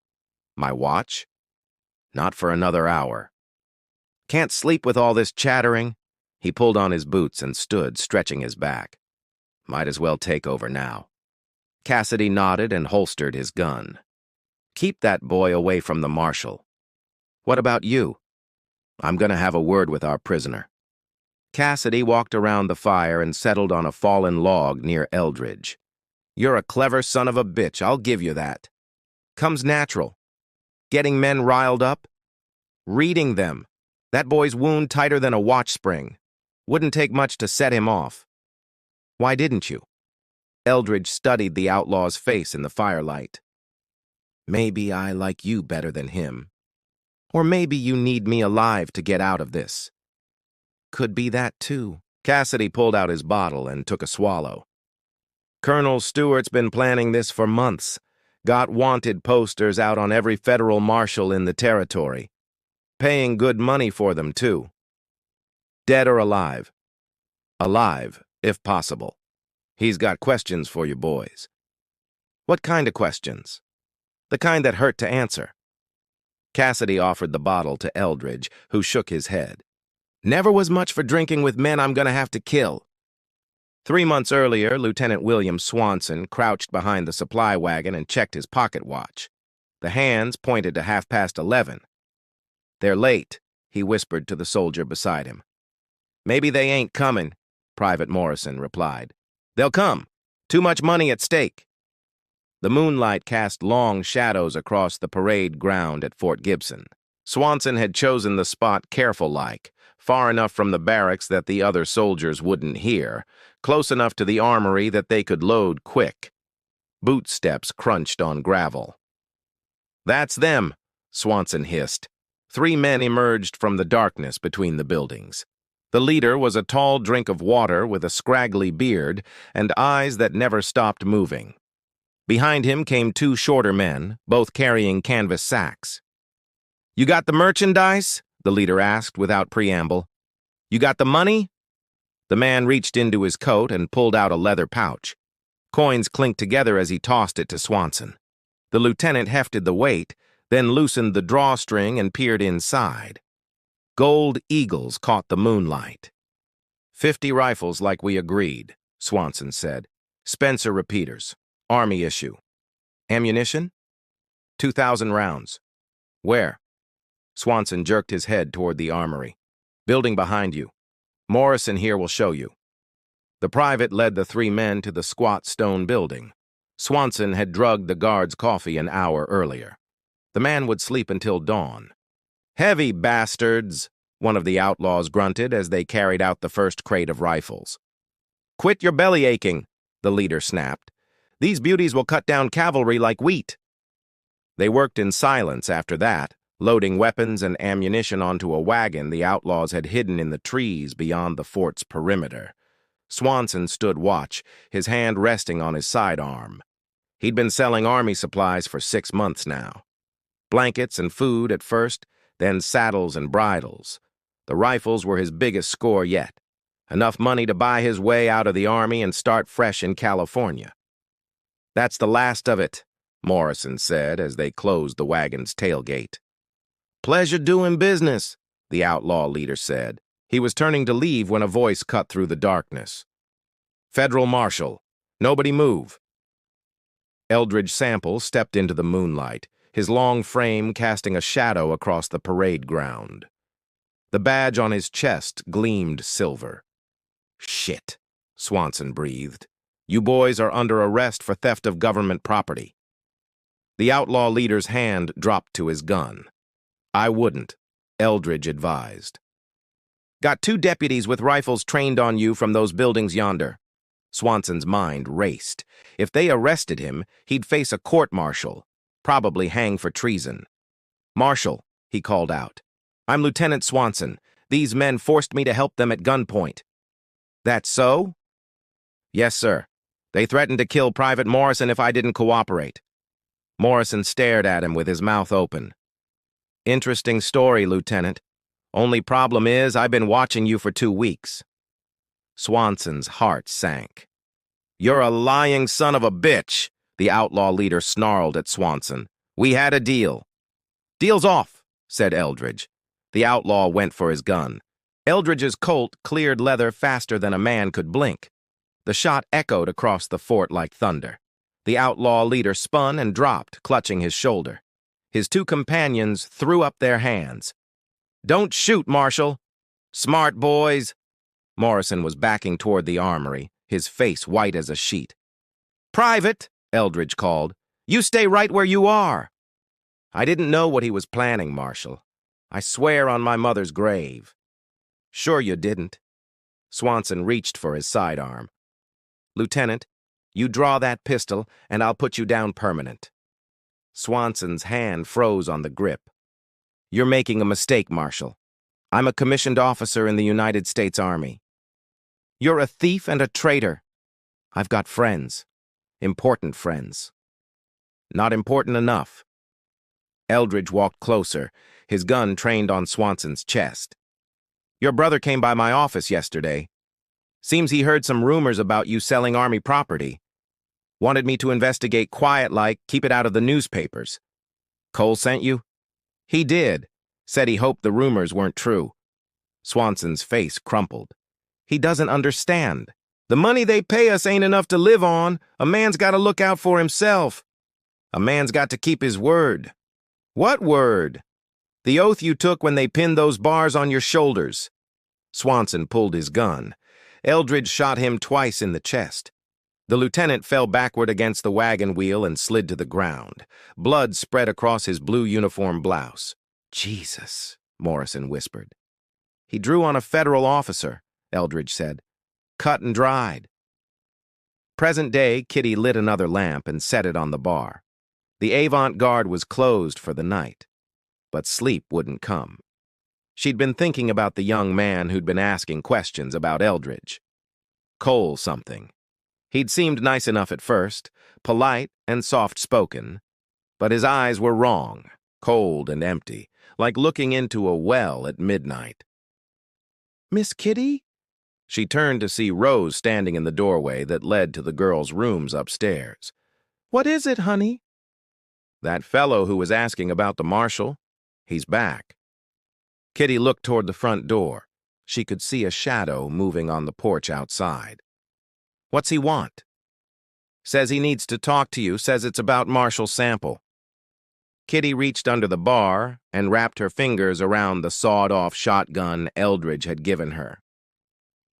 Speaker 1: My watch? Not for another hour. Can't sleep with all this chattering. He pulled on his boots and stood, stretching his back. Might as well take over now. Cassidy nodded and holstered his gun. Keep that boy away from the marshal. What about you? I'm going to have a word with our prisoner. Cassidy walked around the fire and settled on a fallen log near Eldridge. You're a clever son of a bitch, I'll give you that. Comes natural. Getting men riled up. Reading them. That boy's wound tighter than a watch spring. Wouldn't take much to set him off. Why didn't you? Eldridge studied the outlaw's face in the firelight. Maybe I like you better than him. Or maybe you need me alive to get out of this. Could be that, too. Cassidy pulled out his bottle and took a swallow. Colonel Stewart's been planning this for months. Got wanted posters out on every federal marshal in the territory. Paying good money for them, too. Dead or alive? Alive, if possible. He's got questions for you boys. What kind of questions? The kind that hurt to answer. Cassidy offered the bottle to Eldridge, who shook his head. Never was much for drinking with men I'm gonna have to kill. 3 months earlier, Lieutenant William Swanson crouched behind the supply wagon and checked his pocket watch. The hands pointed to 11:30. They're late, he whispered to the soldier beside him. Maybe they ain't coming, Private Morrison replied. They'll come. Too much money at stake. The moonlight cast long shadows across the parade ground at Fort Gibson. Swanson had chosen the spot careful-like, far enough from the barracks that the other soldiers wouldn't hear, close enough to the armory that they could load quick. Boot steps crunched on gravel. That's them, Swanson hissed. 3 men emerged from the darkness between the buildings. The leader was a tall drink of water with a scraggly beard and eyes that never stopped moving. Behind him came 2 shorter men, both carrying canvas sacks. You got the merchandise? The leader asked without preamble. You got the money? The man reached into his coat and pulled out a leather pouch. Coins clinked together as he tossed it to Swanson. The lieutenant hefted the weight, then loosened the drawstring and peered inside. Gold eagles caught the moonlight. 50 rifles like we agreed, Swanson said. Spencer repeaters. Army issue. Ammunition? 2,000 rounds. Where? Swanson jerked his head toward the armory. Building behind you. Morrison here will show you. The private led the 3 men to the squat stone building. Swanson had drugged the guards coffee an hour earlier. The man would sleep until dawn. Heavy bastards, one of the outlaws grunted as they carried out the first crate of rifles. Quit your belly aching, the leader snapped. These beauties will cut down cavalry like wheat. They worked in silence after that, loading weapons and ammunition onto a wagon the outlaws had hidden in the trees beyond the fort's perimeter. Swanson stood watch, his hand resting on his sidearm. He'd been selling army supplies for 6 months now. Blankets and food at first, then saddles and bridles. The rifles were his biggest score yet. Enough money to buy his way out of the army and start fresh in California. That's the last of it, Morrison said as they closed the wagon's tailgate. Pleasure doing business, the outlaw leader said. He was turning to leave when a voice cut through the darkness. Federal Marshal, nobody move. Eldridge Sample stepped into the moonlight, his long frame casting a shadow across the parade ground. The badge on his chest gleamed silver. Shit, Swanson breathed. You boys are under arrest for theft of government property. The outlaw leader's hand dropped to his gun. I wouldn't, Eldridge advised. Got 2 deputies with rifles trained on you from those buildings yonder. Swanson's mind raced. If they arrested him, he'd face a court-martial, probably hang for treason. Marshal, he called out. I'm Lieutenant Swanson. These men forced me to help them at gunpoint. That's so? Yes, sir. They threatened to kill Private Morrison if I didn't cooperate. Morrison stared at him with his mouth open. Interesting story, Lieutenant. Only problem is I've been watching you for 2 weeks. Swanson's heart sank. You're a lying son of a bitch, the outlaw leader snarled at Swanson. We had a deal. Deal's off, said Eldridge. The outlaw went for his gun. Eldridge's Colt cleared leather faster than a man could blink. The shot echoed across the fort like thunder. The outlaw leader spun and dropped, clutching his shoulder. His 2 companions threw up their hands. Don't shoot, Marshal. Smart boys. Morrison was backing toward the armory, his face white as a sheet. Private, Eldridge called. You stay right where you are. I didn't know what he was planning, Marshal. I swear on my mother's grave. Sure you didn't. Swanson reached for his sidearm. Lieutenant, you draw that pistol, and I'll put you down permanent. Swanson's hand froze on the grip. You're making a mistake, Marshal. I'm a commissioned officer in the United States Army. You're a thief and a traitor. I've got friends. Important friends. Not important enough. Eldridge walked closer, his gun trained on Swanson's chest. Your brother came by my office yesterday. Seems he heard some rumors about you selling Army property. Wanted me to investigate quiet-like, keep it out of the newspapers. Cole sent you? He did. Said he hoped the rumors weren't true. Swanson's face crumpled. He doesn't understand. The money they pay us ain't enough to live on. A man's got to look out for himself. A man's got to keep his word. What word? The oath you took when they pinned those bars on your shoulders. Swanson pulled his gun. Eldridge shot him twice in the chest. The lieutenant fell backward against the wagon wheel and slid to the ground. Blood spread across his blue uniform blouse. Jesus, Morrison whispered. He drew on a federal officer, Eldridge said. Cut and dried. Present day, Kitty lit another lamp and set it on the bar. The avant-garde was closed for the night, but sleep wouldn't come. She'd been thinking about the young man who'd been asking questions about Eldridge. Cole something. He'd seemed nice enough at first, polite and soft-spoken, but his eyes were wrong, cold and empty, like looking into a well at midnight. Miss Kitty? She turned to see Rose standing in the doorway that led to the girls' rooms upstairs. What is it, honey? That fellow who was asking about the marshal, he's back. Kitty looked toward the front door. She could see a shadow moving on the porch outside. What's he want? Says he needs to talk to you, says it's about Marshal Sample. Kitty reached under the bar and wrapped her fingers around the sawed-off shotgun Eldridge had given her.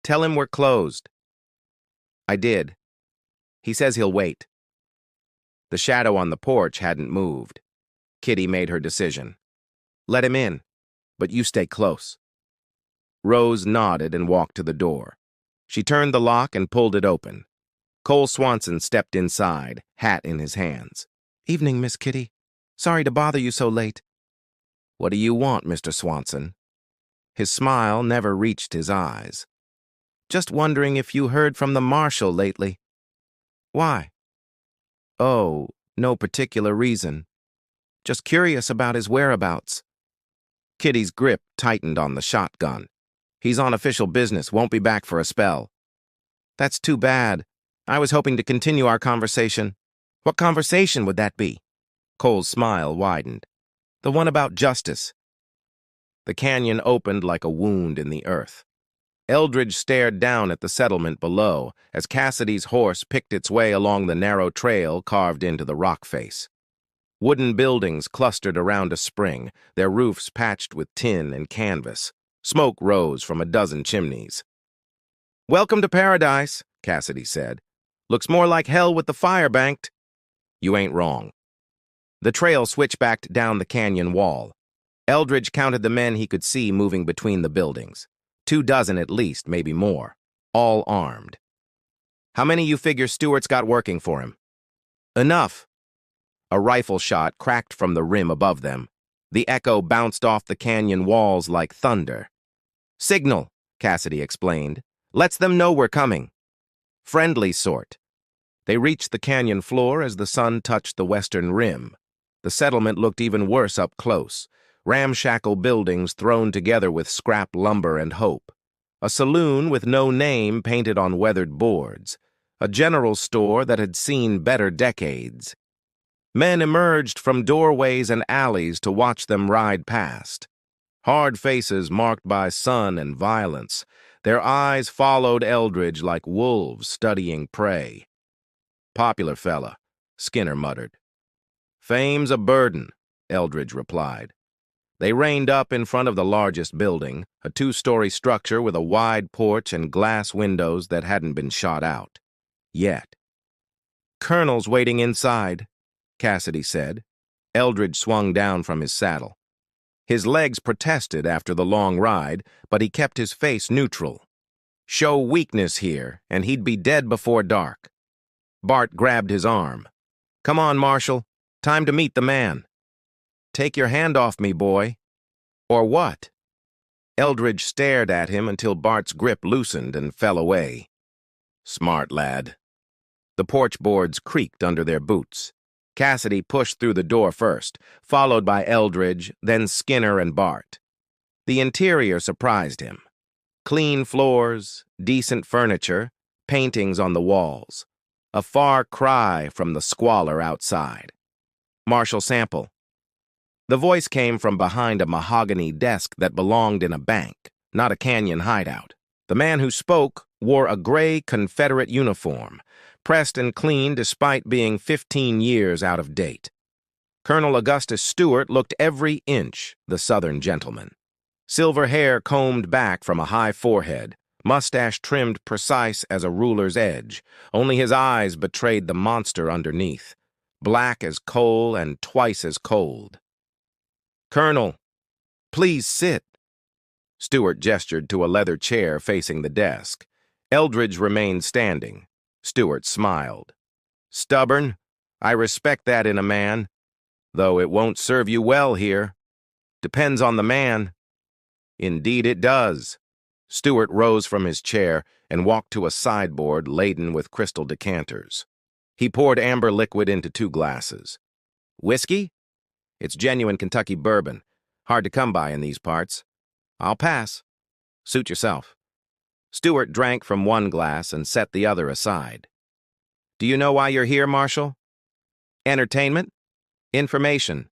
Speaker 1: Tell him we're closed. I did. He says he'll wait. The shadow on the porch hadn't moved. Kitty made her decision. Let him in, but you stay close. Rose nodded and walked to the door. She turned the lock and pulled it open. Cole Swanson stepped inside, hat in his hands. Evening, Miss Kitty. Sorry to bother you so late. What do you want, Mr. Swanson? His smile never reached his eyes. Just wondering if you heard from the marshal lately. Why? Oh, no particular reason. Just curious about his whereabouts. Kitty's grip tightened on the shotgun. He's on official business, won't be back for a spell. That's too bad. I was hoping to continue our conversation. What conversation would that be? Cole's smile widened. The one about justice. The canyon opened like a wound in the earth. Eldridge stared down at the settlement below as Cassidy's horse picked its way along the narrow trail carved into the rock face. Wooden buildings clustered around a spring, their roofs patched with tin and canvas. Smoke rose from a dozen chimneys. Welcome to paradise, Cassidy said. Looks more like hell with the fire banked. You ain't wrong. The trail switchbacked down the canyon wall. Eldridge counted the men he could see moving between the buildings. 24 at least, maybe more. All armed. How many you figure Stewart's got working for him? Enough. A rifle shot cracked from the rim above them. The echo bounced off the canyon walls like thunder. Signal, Cassidy explained. Lets them know we're coming. Friendly sort. They reached the canyon floor as the sun touched the western rim. The settlement looked even worse up close. Ramshackle buildings thrown together with scrap lumber and hope. A saloon with no name painted on weathered boards. A general store that had seen better decades. Men emerged from doorways and alleys to watch them ride past. Hard faces marked by sun and violence. Their eyes followed Eldridge like wolves studying prey. Popular fella, Skinner muttered. Fame's a burden, Eldridge replied. They reined up in front of the largest building, a 2-story structure with a wide porch and glass windows that hadn't been shot out. Yet. Colonel's waiting inside, Cassidy said. Eldridge swung down from his saddle. His legs protested after the long ride, but he kept his face neutral. Show weakness here, and he'd be dead before dark. Bart grabbed his arm. Come on, Marshal. Time to meet the man. Take your hand off me, boy. Or what? Eldridge stared at him until Bart's grip loosened and fell away. Smart lad. The porch boards creaked under their boots. Cassidy pushed through the door first, followed by Eldridge, then Skinner and Bart. The interior surprised him. Clean floors, decent furniture, paintings on the walls. A far cry from the squalor outside. Marshal Sample. The voice came from behind a mahogany desk that belonged in a bank, not a canyon hideout. The man who spoke wore a gray Confederate uniform, pressed and clean despite being 15 years out of date. Colonel Augustus Stewart looked every inch the Southern gentleman. Silver hair combed back from a high forehead, mustache trimmed precise as a ruler's edge. Only his eyes betrayed the monster underneath, black as coal and twice as cold. "Colonel, please sit." Stewart gestured to a leather chair facing the desk. Eldridge remained standing. Stewart smiled. "Stubborn? I respect that in a man. Though it won't serve you well here. Depends on the man." "Indeed it does." Stewart rose from his chair and walked to a sideboard laden with crystal decanters. He poured amber liquid into 2 glasses. "Whiskey? It's genuine Kentucky bourbon. Hard to come by in these parts. I'll pass. Suit yourself." Stewart drank from 1 glass and set the other aside. "Do you know why you're here, Marshal?" "Entertainment? Information."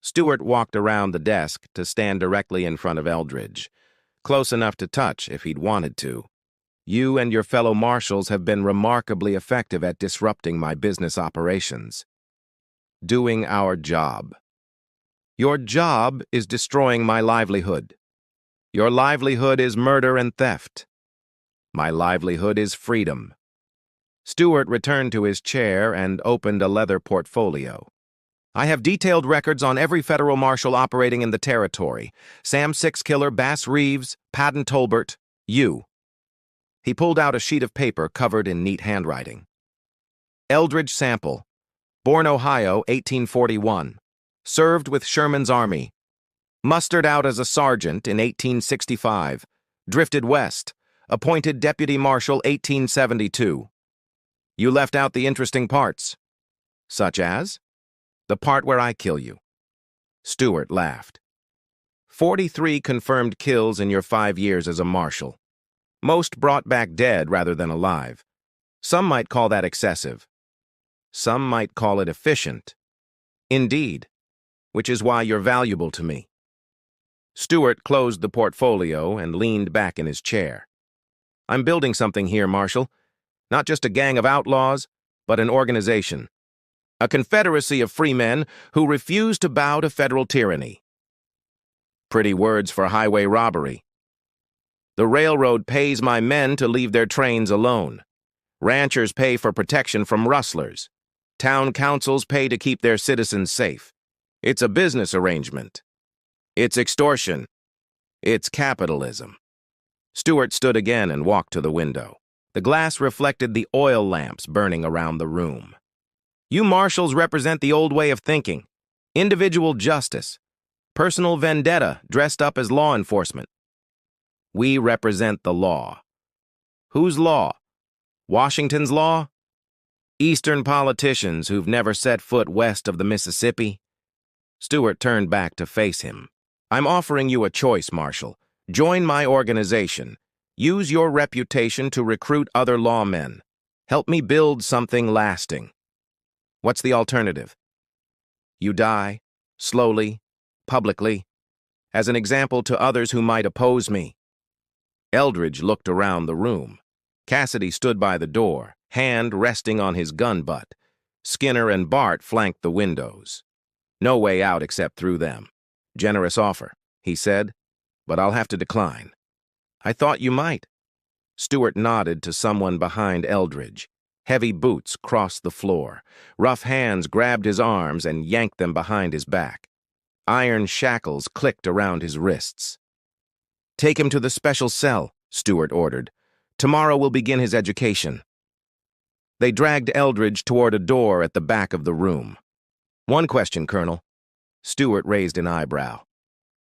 Speaker 1: Stewart walked around the desk to stand directly in front of Eldridge, close enough to touch if he'd wanted to. "You and your fellow marshals have been remarkably effective at disrupting my business operations. Doing our job. Your job is destroying my livelihood. Your livelihood is murder and theft. My livelihood is freedom." Stewart returned to his chair and opened a leather portfolio. "I have detailed records on every federal marshal operating in the territory. Sam Six Killer, Bass Reeves, Patton Tolbert, you." He pulled out a sheet of paper covered in neat handwriting. "Eldridge Sample, born Ohio, 1841. Served with Sherman's army. Mustered out as a sergeant in 1865. Drifted west. Appointed deputy marshal 1872. You left out the interesting parts. Such as? The part where I kill you." Stewart laughed. 43 confirmed kills in your 5 years as a marshal. Most brought back dead rather than alive. Some might call that excessive. Some might call it efficient. Indeed, which is why you're valuable to me. Stewart closed the portfolio and leaned back in his chair. "I'm building something here, Marshal. Not just a gang of outlaws, but an organization. A confederacy of free men who refuse to bow to federal tyranny." Pretty words for highway robbery. "The railroad pays my men to leave their trains alone. Ranchers pay for protection from rustlers. Town councils pay to keep their citizens safe. It's a business arrangement. It's extortion. It's capitalism." Stewart stood again and walked to the window. The glass reflected the oil lamps burning around the room. "You marshals represent the old way of thinking. Individual justice. Personal vendetta dressed up as law enforcement. We represent the law. Whose law? Washington's law? Eastern politicians who've never set foot west of the Mississippi?" Stewart turned back to face him. "I'm offering you a choice, Marshal. Join my organization. Use your reputation to recruit other lawmen. Help me build something lasting. What's the alternative? You die, slowly, publicly, as an example to others who might oppose me." Eldridge looked around the room. Cassidy stood by the door, hand resting on his gun butt. Skinner and Bart flanked the windows. "No way out except through them. Generous offer," he said, "but I'll have to decline." "I thought you might." Stewart nodded to someone behind Eldridge. Heavy boots crossed the floor. Rough hands grabbed his arms and yanked them behind his back. Iron shackles clicked around his wrists. "Take him to the special cell," Stewart ordered. "Tomorrow we'll begin his education." They dragged Eldridge toward a door at the back of the room. "One question, Colonel." Stewart raised an eyebrow.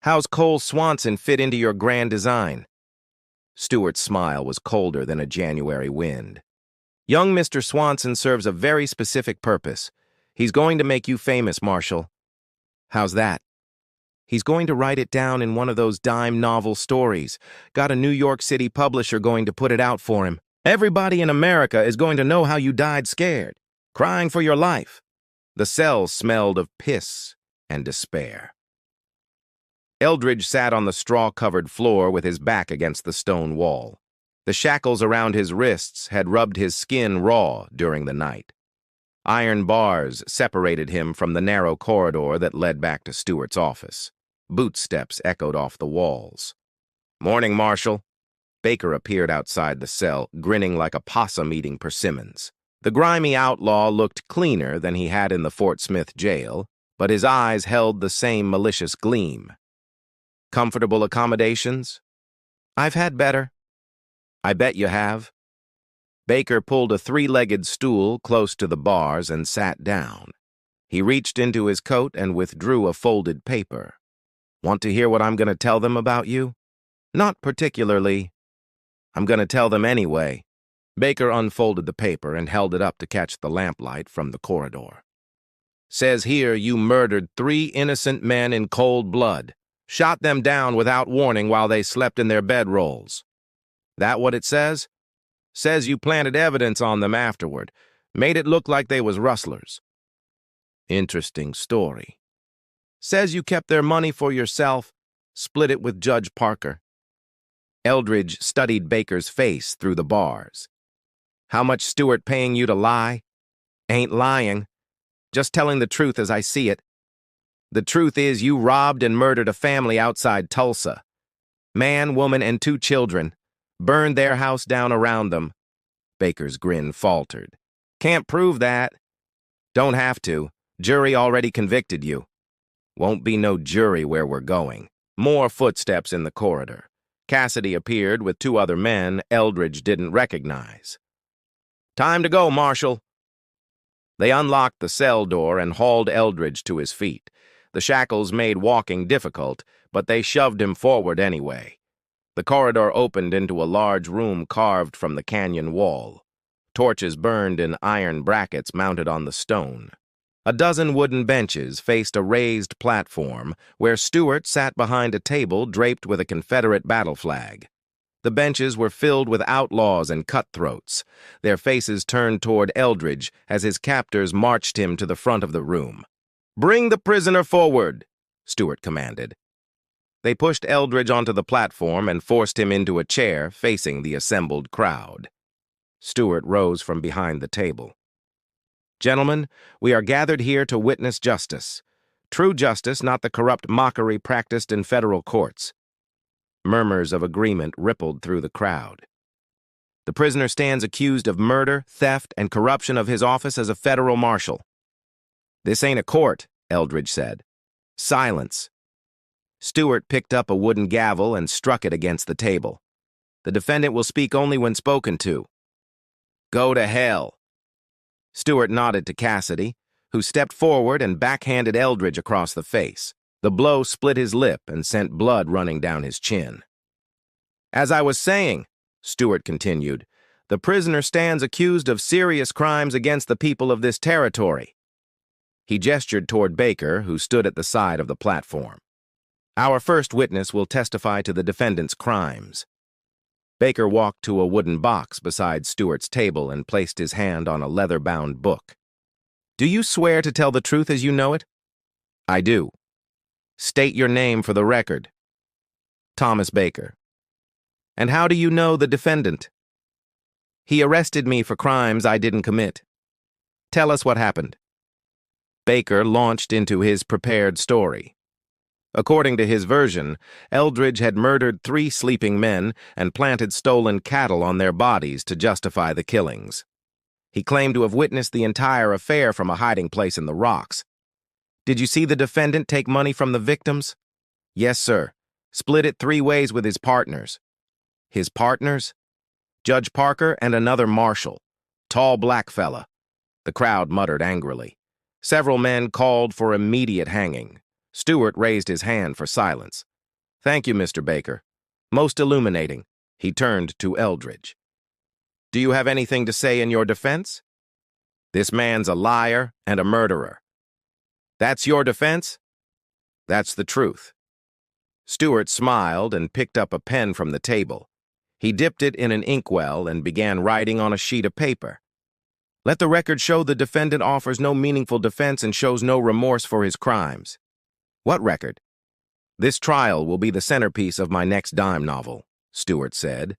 Speaker 1: "How's Cole Swanson fit into your grand design?" Stewart's smile was colder than a January wind. "Young Mr. Swanson serves a very specific purpose. He's going to make you famous, Marshal. How's that? He's going to write it down in one of those dime novel stories. Got a New York City publisher going to put it out for him. Everybody in America is going to know how you died scared, crying for your life. The cell smelled of piss and despair. Eldridge sat on the straw-covered floor with his back against the stone wall. The shackles around his wrists had rubbed his skin raw during the night. Iron bars separated him from the narrow corridor that led back to Stewart's office. Boot steps echoed off the walls. "Morning, Marshal." Baker appeared outside the cell, grinning like a possum eating persimmons. The grimy outlaw looked cleaner than he had in the Fort Smith jail, but his eyes held the same malicious gleam. "Comfortable accommodations?" "I've had better." "I bet you have." Baker pulled a three-legged stool close to the bars and sat down. He reached into his coat and withdrew a folded paper. "Want to hear what I'm going to tell them about you?" "Not particularly." "I'm going to tell them anyway." Baker unfolded the paper and held it up to catch the lamplight from the corridor. "Says here you murdered 3 innocent men in cold blood. Shot them down without warning while they slept in their bedrolls." "That what it says?" "Says you planted evidence on them afterward. Made it look like they was rustlers." "Interesting story." "Says you kept their money for yourself, split it with Judge Parker." Eldridge studied Baker's face through the bars. "How much Stewart paying you to lie?" "Ain't lying. Just telling the truth as I see it. The truth is you robbed and murdered a family outside Tulsa. Man, woman, and 2 children. Burned their house down around them." Baker's grin faltered. "Can't prove that." "Don't have to. Jury already convicted you." "Won't be no jury where we're going." More footsteps in the corridor. Cassidy appeared with 2 other men Eldridge didn't recognize. "Time to go, Marshal." They unlocked the cell door and hauled Eldridge to his feet. The shackles made walking difficult, but they shoved him forward anyway. The corridor opened into a large room carved from the canyon wall. Torches burned in iron brackets mounted on the stone. A dozen wooden benches faced a raised platform where Stewart sat behind a table draped with a Confederate battle flag. The benches were filled with outlaws and cutthroats, their faces turned toward Eldridge as his captors marched him to the front of the room. "Bring the prisoner forward," Stewart commanded. They pushed Eldridge onto the platform and forced him into a chair facing the assembled crowd. Stewart rose from behind the table. "Gentlemen, we are gathered here to witness justice. True justice, not the corrupt mockery practiced in federal courts." Murmurs of agreement rippled through the crowd. "The prisoner stands accused of murder, theft, and corruption of his office as a federal marshal." "This ain't a court," Eldridge said. "Silence." Stewart picked up a wooden gavel and struck it against the table. "The defendant will speak only when spoken to." "Go to hell." Stewart nodded to Cassidy, who stepped forward and backhanded Eldridge across the face. The blow split his lip and sent blood running down his chin. "As I was saying," Stewart continued, "the prisoner stands accused of serious crimes against the people of this territory." He gestured toward Baker, who stood at the side of the platform. "Our first witness will testify to the defendant's crimes." Baker walked to a wooden box beside Stewart's table and placed his hand on a leather-bound book. "Do you swear to tell the truth as you know it?" "I do." "State your name for the record." "Thomas Baker." "And how do you know the defendant?" "He arrested me for crimes I didn't commit." "Tell us what happened." Baker launched into his prepared story. According to his version, Eldridge had murdered 3 sleeping men and planted stolen cattle on their bodies to justify the killings. He claimed to have witnessed the entire affair from a hiding place in the rocks. "Did you see the defendant take money from the victims?" "Yes, sir. Split it 3 ways with his partners." "His partners?" "Judge Parker and another marshal. Tall black fella." The crowd muttered angrily. Several men called for immediate hanging. Stewart raised his hand for silence. "Thank you, Mr. Baker. Most illuminating." He turned to Eldridge. "Do you have anything to say in your defense?" This man's a liar and a murderer. That's your defense? That's the truth. Stewart smiled and picked up a pen from the table. He dipped it in an inkwell and began writing on a sheet of paper. Let the record show the defendant offers no meaningful defense and shows no remorse for his crimes. What record? This trial will be the centerpiece of my next dime novel, Stewart said.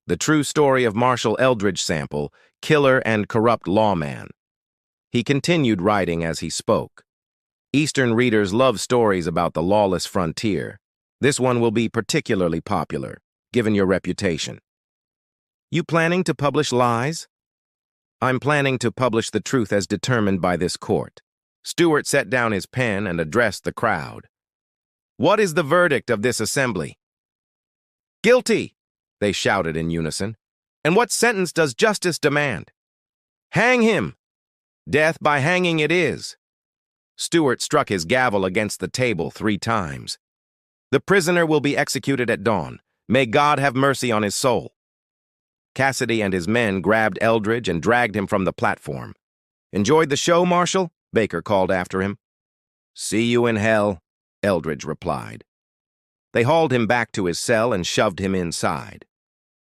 Speaker 1: The true story of Marshal Eldridge Sample, killer and corrupt lawman. He continued writing as he spoke. Eastern readers love stories about the lawless frontier. This one will be particularly popular, given your reputation. You planning to publish lies? I'm planning to publish the truth as determined by this court. Stewart set down his pen and addressed the crowd. What is the verdict of this assembly? Guilty, they shouted in unison. And what sentence does justice demand? Hang him! Death by hanging it is. Stewart struck his gavel against the table 3 times. The prisoner will be executed at dawn. May God have mercy on his soul. Cassidy and his men grabbed Eldridge and dragged him from the platform. Enjoyed the show, Marshal? Baker called after him. See you in hell, Eldridge replied. They hauled him back to his cell and shoved him inside.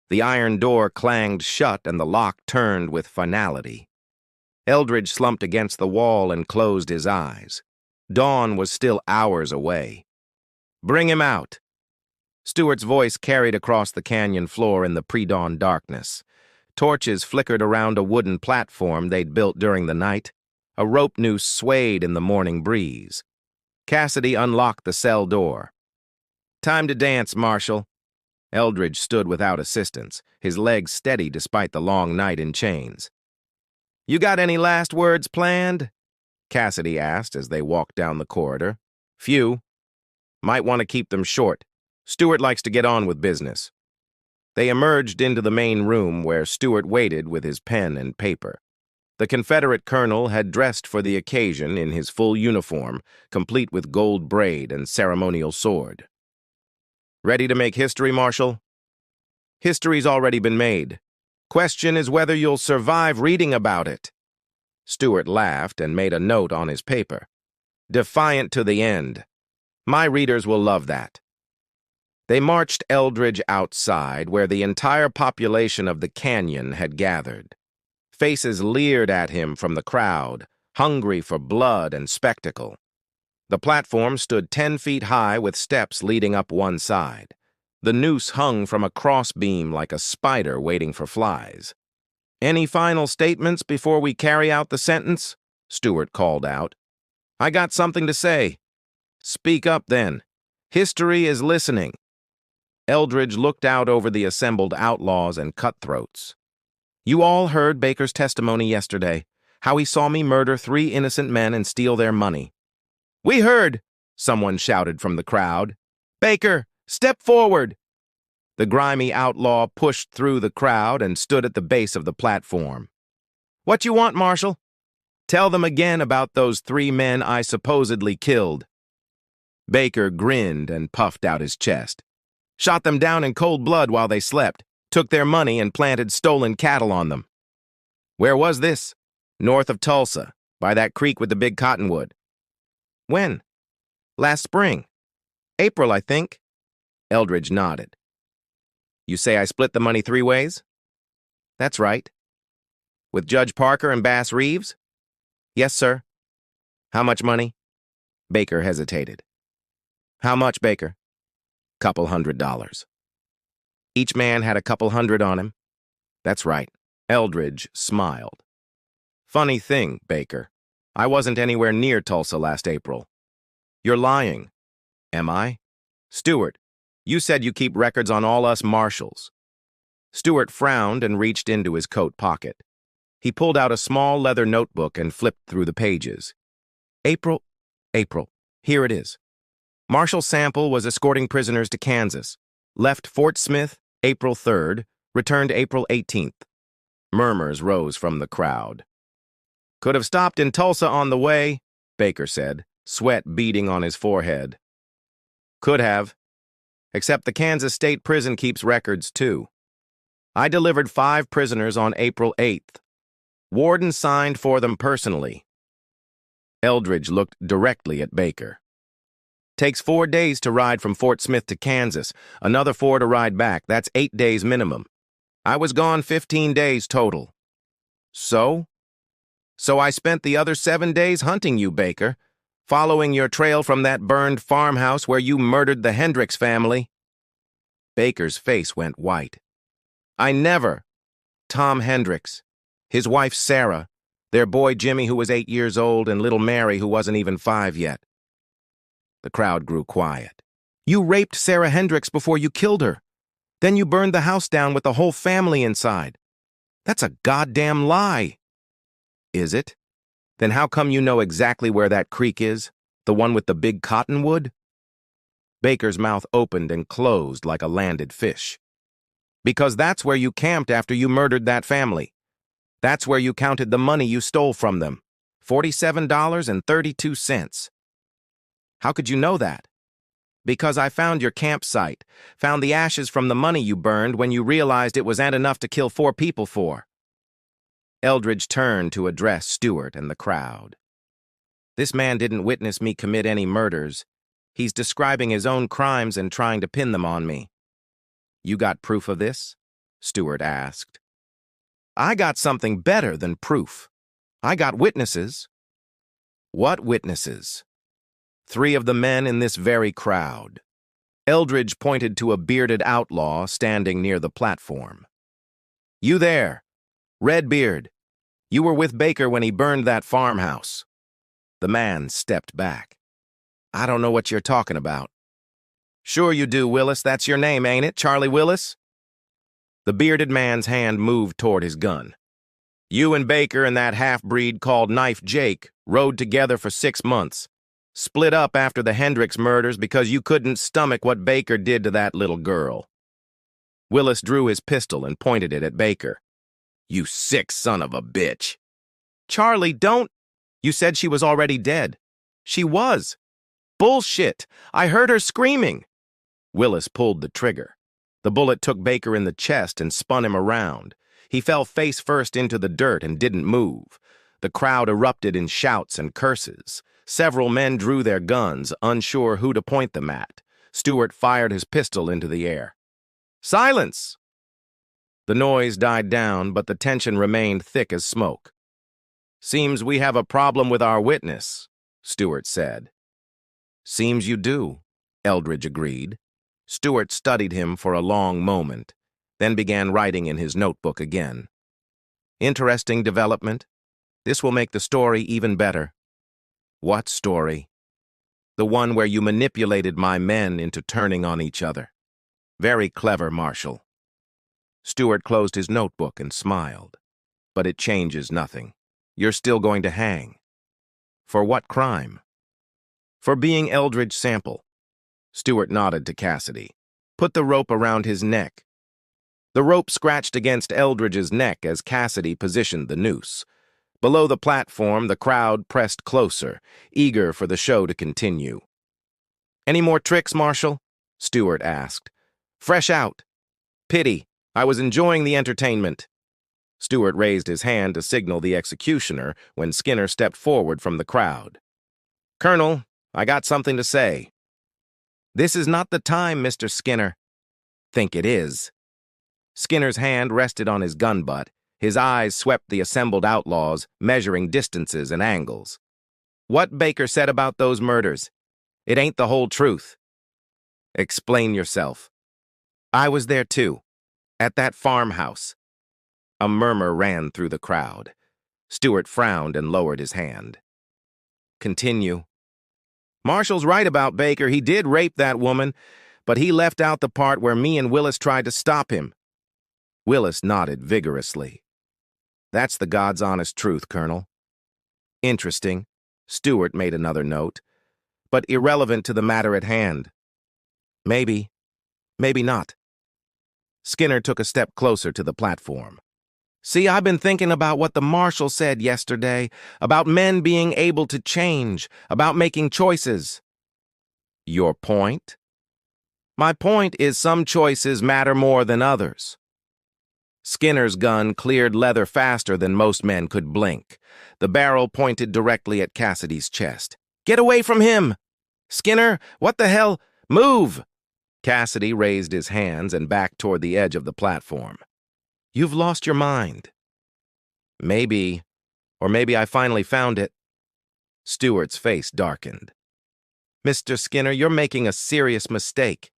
Speaker 1: The iron door clanged shut and the lock turned with finality. Eldridge slumped against the wall and closed his eyes. Dawn was still hours away. Bring him out. Stewart's voice carried across the canyon floor in the pre-dawn darkness. Torches flickered around a wooden platform they'd built during the night. A rope noose swayed in the morning breeze. Cassidy unlocked the cell door. Time to dance, Marshal. Eldridge stood without assistance, his legs steady despite the long night in chains. You got any last words planned? Cassidy asked as they walked down the corridor. Few. Might want to keep them short. Stewart likes to get on with business. They emerged into the main room where Stewart waited with his pen and paper. The Confederate colonel had dressed for the occasion in his full uniform, complete with gold braid and ceremonial sword. Ready to make history, Marshal? History's already been made. Question is whether you'll survive reading about it. Stewart laughed and made a note on his paper. Defiant to the end. My readers will love that. They marched Eldridge outside, where the entire population of the canyon had gathered. Faces leered at him from the crowd, hungry for blood and spectacle. The platform stood 10 feet high with steps leading up one side. The noose hung from a crossbeam like a spider waiting for flies. Any final statements before we carry out the sentence? Stewart called out. I got something to say. Speak up then. History is listening. Eldridge looked out over the assembled outlaws and cutthroats. You all heard Baker's testimony yesterday, how he saw me murder 3 innocent men and steal their money. We heard, someone shouted from the crowd. Baker, step forward. The grimy outlaw pushed through the crowd and stood at the base of the platform. What you want, Marshal? Tell them again about those 3 men I supposedly killed. Baker grinned and puffed out his chest. Shot them down in cold blood while they slept, took their money and planted stolen cattle on them. Where was this? North of Tulsa, by that creek with the big cottonwood. When? Last spring. April, I think. Eldridge nodded. You say I split the money 3 ways? That's right. With Judge Parker and Bass Reeves? Yes, sir. How much money? Baker hesitated. How much, Baker? Couple $100. Each man had a couple hundred on him? That's right. Eldridge smiled. Funny thing, Baker. I wasn't anywhere near Tulsa last April. You're lying. Am I? Stewart, you said you keep records on all us marshals. Stewart frowned and reached into his coat pocket. He pulled out a small leather notebook and flipped through the pages. April. Here it is. Marshal Sample was escorting prisoners to Kansas. Left Fort Smith April 3rd, returned April 18th. Murmurs rose from the crowd. Could have stopped in Tulsa on the way, Baker said, sweat beading on his forehead. Could have. Except the Kansas State Prison keeps records, too. I delivered 5 prisoners on April 8th. Warden signed for them personally. Eldridge looked directly at Baker. Takes 4 days to ride from Fort Smith to Kansas, another 4 to ride back. That's 8 days minimum. I was gone 15 days total. So? So I spent the other 7 days hunting you, Baker, following your trail from that burned farmhouse where you murdered the Hendricks family. Baker's face went white. I never. Tom Hendricks, his wife Sarah, their boy Jimmy who was 8 years old, and little Mary who wasn't even 5 yet. The crowd grew quiet. You raped Sarah Hendricks before you killed her. Then you burned the house down with the whole family inside. That's a goddamn lie. Is it? Then how come you know exactly where that creek is? The one with the big cottonwood? Baker's mouth opened and closed like a landed fish. Because that's where you camped after you murdered that family. That's where you counted the money you stole from them. $47.32. How could you know that? Because I found your campsite, found the ashes from the money you burned when you realized it wasn't enough to kill 4 people for. Eldridge turned to address Stewart and the crowd. This man didn't witness me commit any murders. He's describing his own crimes and trying to pin them on me. You got proof of this? Stewart asked. I got something better than proof. I got witnesses. What witnesses? 3 of the men in this very crowd. Eldridge pointed to a bearded outlaw standing near the platform. You there, Redbeard. You were with Baker when he burned that farmhouse. The man stepped back. I don't know what you're talking about. Sure you do, Willis. That's your name, ain't it, Charlie Willis? The bearded man's hand moved toward his gun. You and Baker and that half-breed called Knife Jake rode together for 6 months. Split up after the Hendricks murders because you couldn't stomach what Baker did to that little girl. Willis drew his pistol and pointed it at Baker. You sick son of a bitch. Charlie, don't. You said she was already dead. She was. Bullshit. I heard her screaming. Willis pulled the trigger. The bullet took Baker in the chest and spun him around. He fell face first into the dirt and didn't move. The crowd erupted in shouts and curses. Several men drew their guns, unsure who to point them at. Stewart fired his pistol into the air. Silence! The noise died down, but the tension remained thick as smoke. Seems we have a problem with our witness, Stewart said. Seems you do, Eldridge agreed. Stewart studied him for a long moment, then began writing in his notebook again. Interesting development. This will make the story even better. What story? The one where you manipulated my men into turning on each other. Very clever, Marshal. Stewart closed his notebook and smiled. But it changes nothing. You're still going to hang. For what crime? For being Eldridge Sample. Stewart nodded to Cassidy. Put the rope around his neck. The rope scratched against Eldridge's neck as Cassidy positioned the noose. Below the platform, the crowd pressed closer, eager for the show to continue. Any more tricks, Marshal? Stewart asked. Fresh out. Pity. I was enjoying the entertainment. Stewart raised his hand to signal the executioner when Skinner stepped forward from the crowd. Colonel, I got something to say. This is not the time, Mr. Skinner. Think it is. Skinner's hand rested on his gun butt. His eyes swept the assembled outlaws, measuring distances and angles. What Baker said about those murders? It ain't the whole truth. Explain yourself. I was there too, at that farmhouse. A murmur ran through the crowd. Stewart frowned and lowered his hand. Continue. Marshall's right about Baker. He did rape that woman, but he left out the part where me and Willis tried to stop him. Willis nodded vigorously. That's the God's honest truth, Colonel. Interesting. Stewart made another note, but irrelevant to the matter at hand. Maybe. Maybe not. Skinner took a step closer to the platform. See, I've been thinking about what the Marshal said yesterday, about men being able to change, about making choices. Your point? My point is some choices matter more than others. Skinner's gun cleared leather faster than most men could blink. The barrel pointed directly at Cassidy's chest. "Get away from him! Skinner, what the hell? Move!" Cassidy raised his hands and backed toward the edge of the platform. "You've lost your mind." "Maybe, or maybe I finally found it." Stewart's face darkened. "Mr. Skinner, you're making a serious mistake."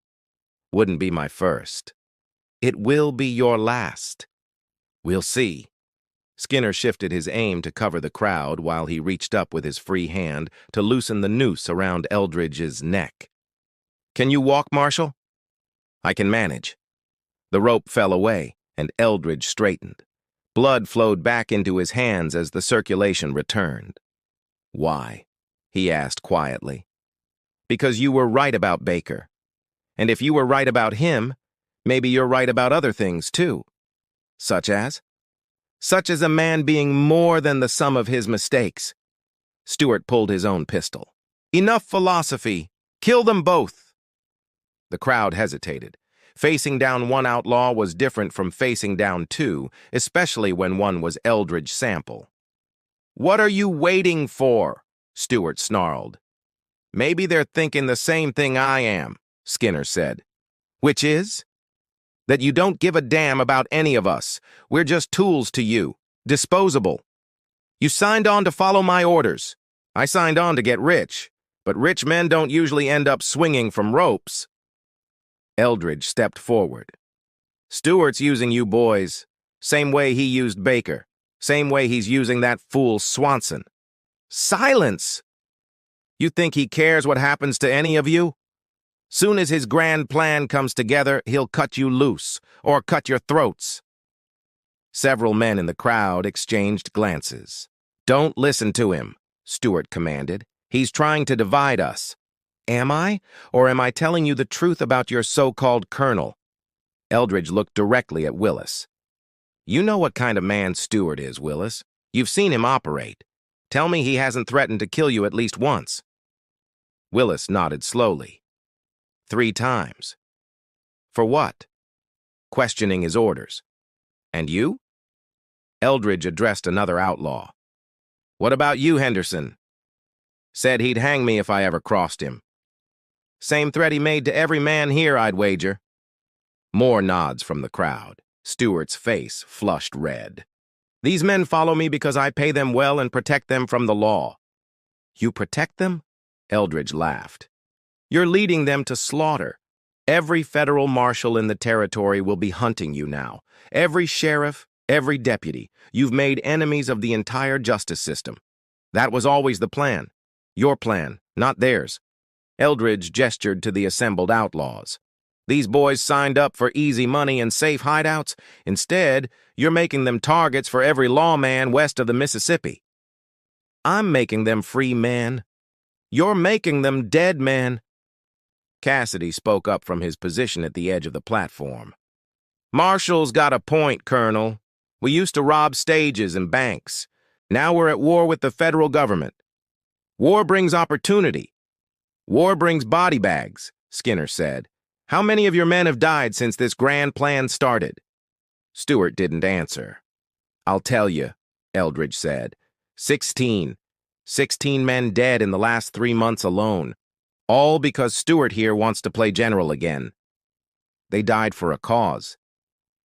Speaker 1: "Wouldn't be my first." "It will be your last." "We'll see." Skinner shifted his aim to cover the crowd while he reached up with his free hand to loosen the noose around Eldridge's neck. "Can you walk, Marshal?" "I can manage." The rope fell away, and Eldridge straightened. Blood flowed back into his hands as the circulation returned. "Why?" he asked quietly. "Because you were right about Baker. And if you were right about him, maybe you're right about other things, too." "Such as?" "Such as a man being more than the sum of his mistakes." Stewart pulled his own pistol. "Enough philosophy. Kill them both." The crowd hesitated. Facing down one outlaw was different from facing down two, especially when one was Eldridge Sample. "What are you waiting for?" Stewart snarled. "Maybe they're thinking the same thing I am," Skinner said. "Which is?" "That you don't give a damn about any of us. We're just tools to you. Disposable. You signed on to follow my orders. I signed on to get rich, but rich men don't usually end up swinging from ropes." Eldridge stepped forward. "Stewart's using you boys. Same way he used Baker. Same way he's using that fool Swanson." "Silence! You think he cares what happens to any of you? Soon as his grand plan comes together, he'll cut you loose, or cut your throats." Several men in the crowd exchanged glances. "Don't listen to him," Stewart commanded. "He's trying to divide us." "Am I? Or am I telling you the truth about your so-called colonel?" Eldridge looked directly at Willis. "You know what kind of man Stewart is, Willis. You've seen him operate. Tell me he hasn't threatened to kill you at least once." Willis nodded slowly. 3 times. "For what?" "Questioning his orders." "And you?" Eldridge addressed another outlaw. "What about you, Henderson?" "Said he'd hang me if I ever crossed him." "Same threat he made to every man here, I'd wager." More nods from the crowd. Stewart's face flushed red. "These men follow me because I pay them well and protect them from the law." "You protect them?" Eldridge laughed. "You're leading them to slaughter. Every federal marshal in the territory will be hunting you now. Every sheriff, every deputy. You've made enemies of the entire justice system. That was always the plan. Your plan, not theirs." Eldridge gestured to the assembled outlaws. "These boys signed up for easy money and safe hideouts. Instead, you're making them targets for every lawman west of the Mississippi." "I'm making them free men. You're making them dead men." Cassidy spoke up from his position at the edge of the platform. "Marshall's got a point, Colonel. We used to rob stages and banks. Now we're at war with the federal government. War brings opportunity. War brings body bags," Skinner said. "How many of your men have died since this grand plan started?" Stewart didn't answer. "I'll tell you," Eldridge said. 16. 16 men dead in the last 3 months alone. All because Stewart here wants to play general again. They died for a cause.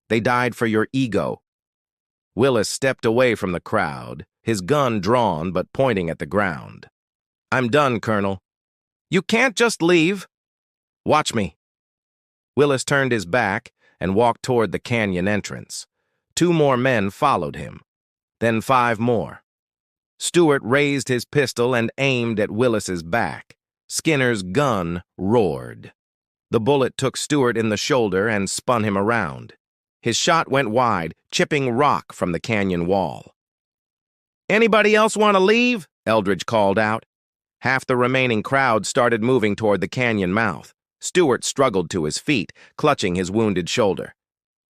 Speaker 1: They died for your ego." Willis stepped away from the crowd, his gun drawn but pointing at the ground. "I'm done, Colonel." "You can't just leave." "Watch me." Willis turned his back and walked toward the canyon entrance. 2 more men followed him, then 5 more. Stewart raised his pistol and aimed at Willis's back. Skinner's gun roared. The bullet took Stewart in the shoulder and spun him around. His shot went wide, chipping rock from the canyon wall. "Anybody else want to leave?" Eldridge called out. Half the remaining crowd started moving toward the canyon mouth. Stewart struggled to his feet, clutching his wounded shoulder.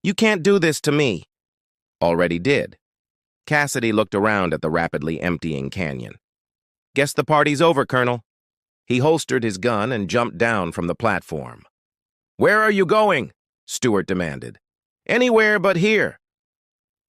Speaker 1: "You can't do this to me." "Already did." Cassidy looked around at the rapidly emptying canyon. "Guess the party's over, Colonel." He holstered his gun and jumped down from the platform. "Where are you going?" Stewart demanded. "Anywhere but here."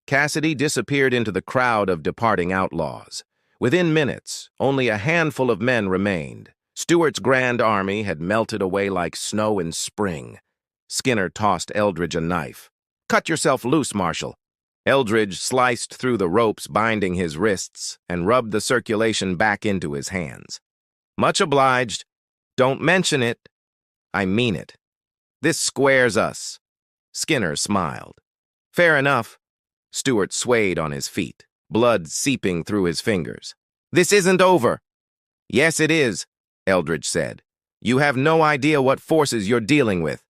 Speaker 1: Cassidy disappeared into the crowd of departing outlaws. Within minutes, only a handful of men remained. Stuart's grand army had melted away like snow in spring. Skinner tossed Eldridge a knife. "Cut yourself loose, Marshal." Eldridge sliced through the ropes binding his wrists and rubbed the circulation back into his hands. "Much obliged. Don't mention it." "I mean it. This squares us." Skinner smiled. "Fair enough." Stuart swayed on his feet, blood seeping through his fingers. "This isn't over." "Yes, it is," Eldridge said. "You have no idea what forces you're dealing with."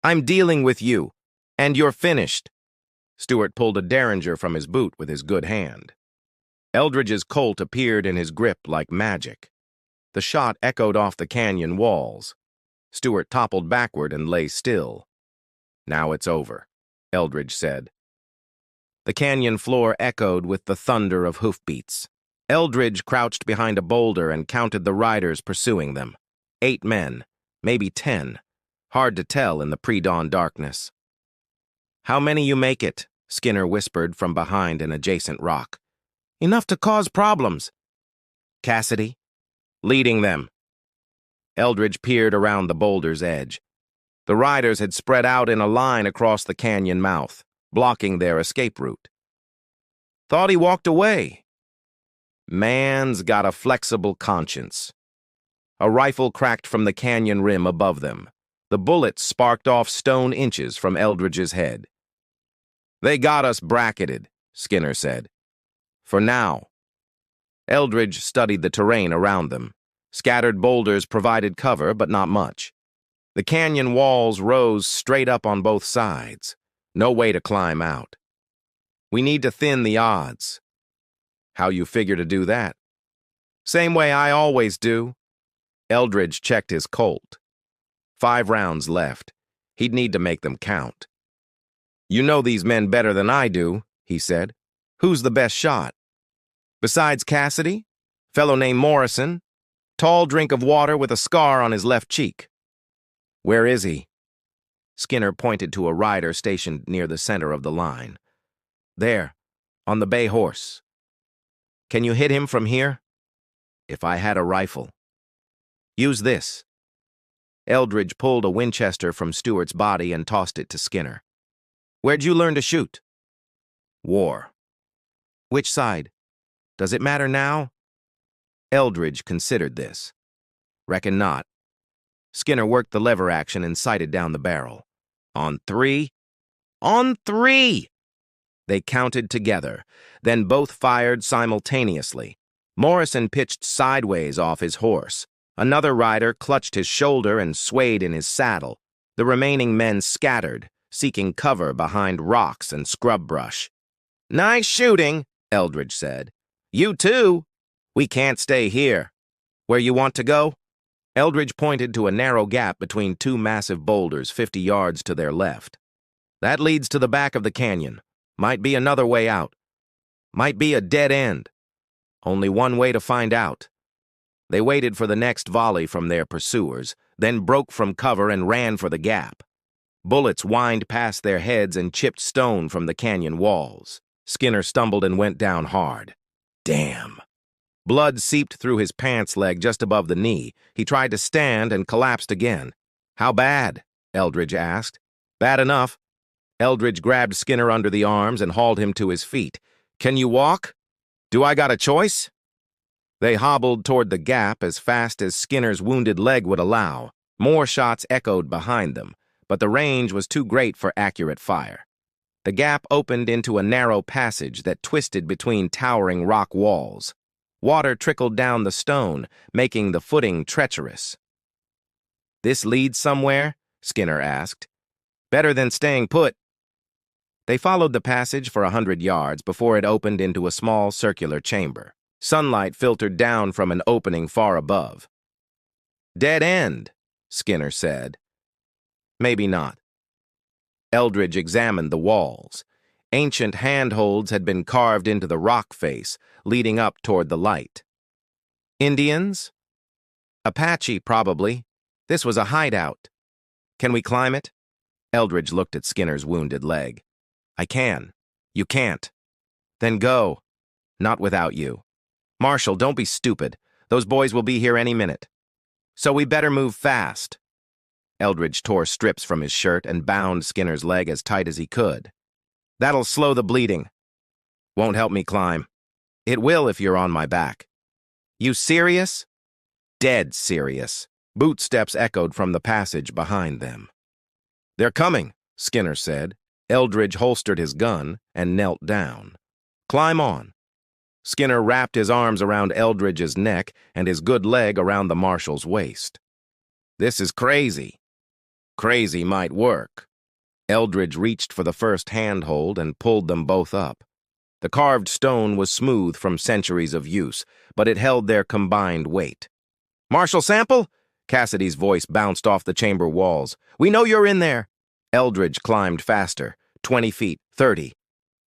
Speaker 1: "I'm dealing with you, and you're finished." Stuart pulled a derringer from his boot with his good hand. Eldridge's Colt appeared in his grip like magic. The shot echoed off the canyon walls. Stuart toppled backward and lay still. "Now it's over," Eldridge said. The canyon floor echoed with the thunder of hoofbeats. Eldridge crouched behind a boulder and counted the riders pursuing them. 8 men, maybe 10. Hard to tell in the pre-dawn darkness. "How many you make it?" Skinner whispered from behind an adjacent rock. "Enough to cause problems." "Cassidy?" "Leading them." Eldridge peered around the boulder's edge. The riders had spread out in a line across the canyon mouth, blocking their escape route. "Thought he walked away." "Man's got a flexible conscience." A rifle cracked from the canyon rim above them. The bullet sparked off stone inches from Eldridge's head. "They got us bracketed," Skinner said. "For now." Eldridge studied the terrain around them. Scattered boulders provided cover, but not much. The canyon walls rose straight up on both sides. No way to climb out. "We need to thin the odds." "How you figure to do that?" "Same way I always do." Eldridge checked his Colt. 5 rounds left. He'd need to make them count. "You know these men better than I do," he said. "Who's the best shot?" "Besides Cassidy? Fellow named Morrison. Tall drink of water with a scar on his left cheek." "Where is he?" Skinner pointed to a rider stationed near the center of the line. "There, on the bay horse." "Can you hit him from here?" "If I had a rifle." "Use this." Eldridge pulled a Winchester from Stuart's body and tossed it to Skinner. "Where'd you learn to shoot?" "War." "Which side? Does it matter now?" Eldridge considered this. "Reckon not." Skinner worked the lever action and sighted down the barrel. "On 3? On 3!" They counted together, then both fired simultaneously. Morrison pitched sideways off his horse. Another rider clutched his shoulder and swayed in his saddle. The remaining men scattered, seeking cover behind rocks and scrub brush. "Nice shooting," Eldridge said. "You too. We can't stay here. Where you want to go?" Eldridge pointed to a narrow gap between 2 massive boulders 50 yards to their left. "That leads to the back of the canyon. Might be another way out. Might be a dead end. Only one way to find out." They waited for the next volley from their pursuers, then broke from cover and ran for the gap. Bullets whined past their heads and chipped stone from the canyon walls. Skinner stumbled and went down hard. Damn. Blood seeped through his pants leg just above the knee. He tried to stand and collapsed again. "How bad?" Eldridge asked. "Bad enough." Eldridge grabbed Skinner under the arms and hauled him to his feet. "Can you walk? Do I got a choice?" They hobbled toward the gap as fast as Skinner's wounded leg would allow. More shots echoed behind them, but the range was too great for accurate fire. The gap opened into a narrow passage that twisted between towering rock walls. Water trickled down the stone, making the footing treacherous. "This leads somewhere?" Skinner asked. "Better than staying put." They followed the passage for 100 yards before it opened into a small circular chamber. Sunlight filtered down from an opening far above. "Dead end," Skinner said. "Maybe not." Eldridge examined the walls. Ancient handholds had been carved into the rock face, leading up toward the light. "Indians?" "Apache, probably. This was a hideout." "Can we climb it?" Eldridge looked at Skinner's wounded leg. "I can." You can't. Then go. Not without you. Marshal, don't be stupid. Those boys will be here any minute. So we better move fast. Eldridge tore strips from his shirt and bound Skinner's leg as tight as he could. That'll slow the bleeding. Won't help me climb. It will if you're on my back. You serious? Dead serious. Boot steps echoed from the passage behind them. They're coming, Skinner said. Eldridge holstered his gun and knelt down. Climb on. Skinner wrapped his arms around Eldridge's neck and his good leg around the marshal's waist. This is crazy. Crazy might work. Eldridge reached for the first handhold and pulled them both up. The carved stone was smooth from centuries of use, but it held their combined weight. Marshal Sample? Cassidy's voice bounced off the chamber walls. We know you're in there. Eldridge climbed faster. 20 feet, 30.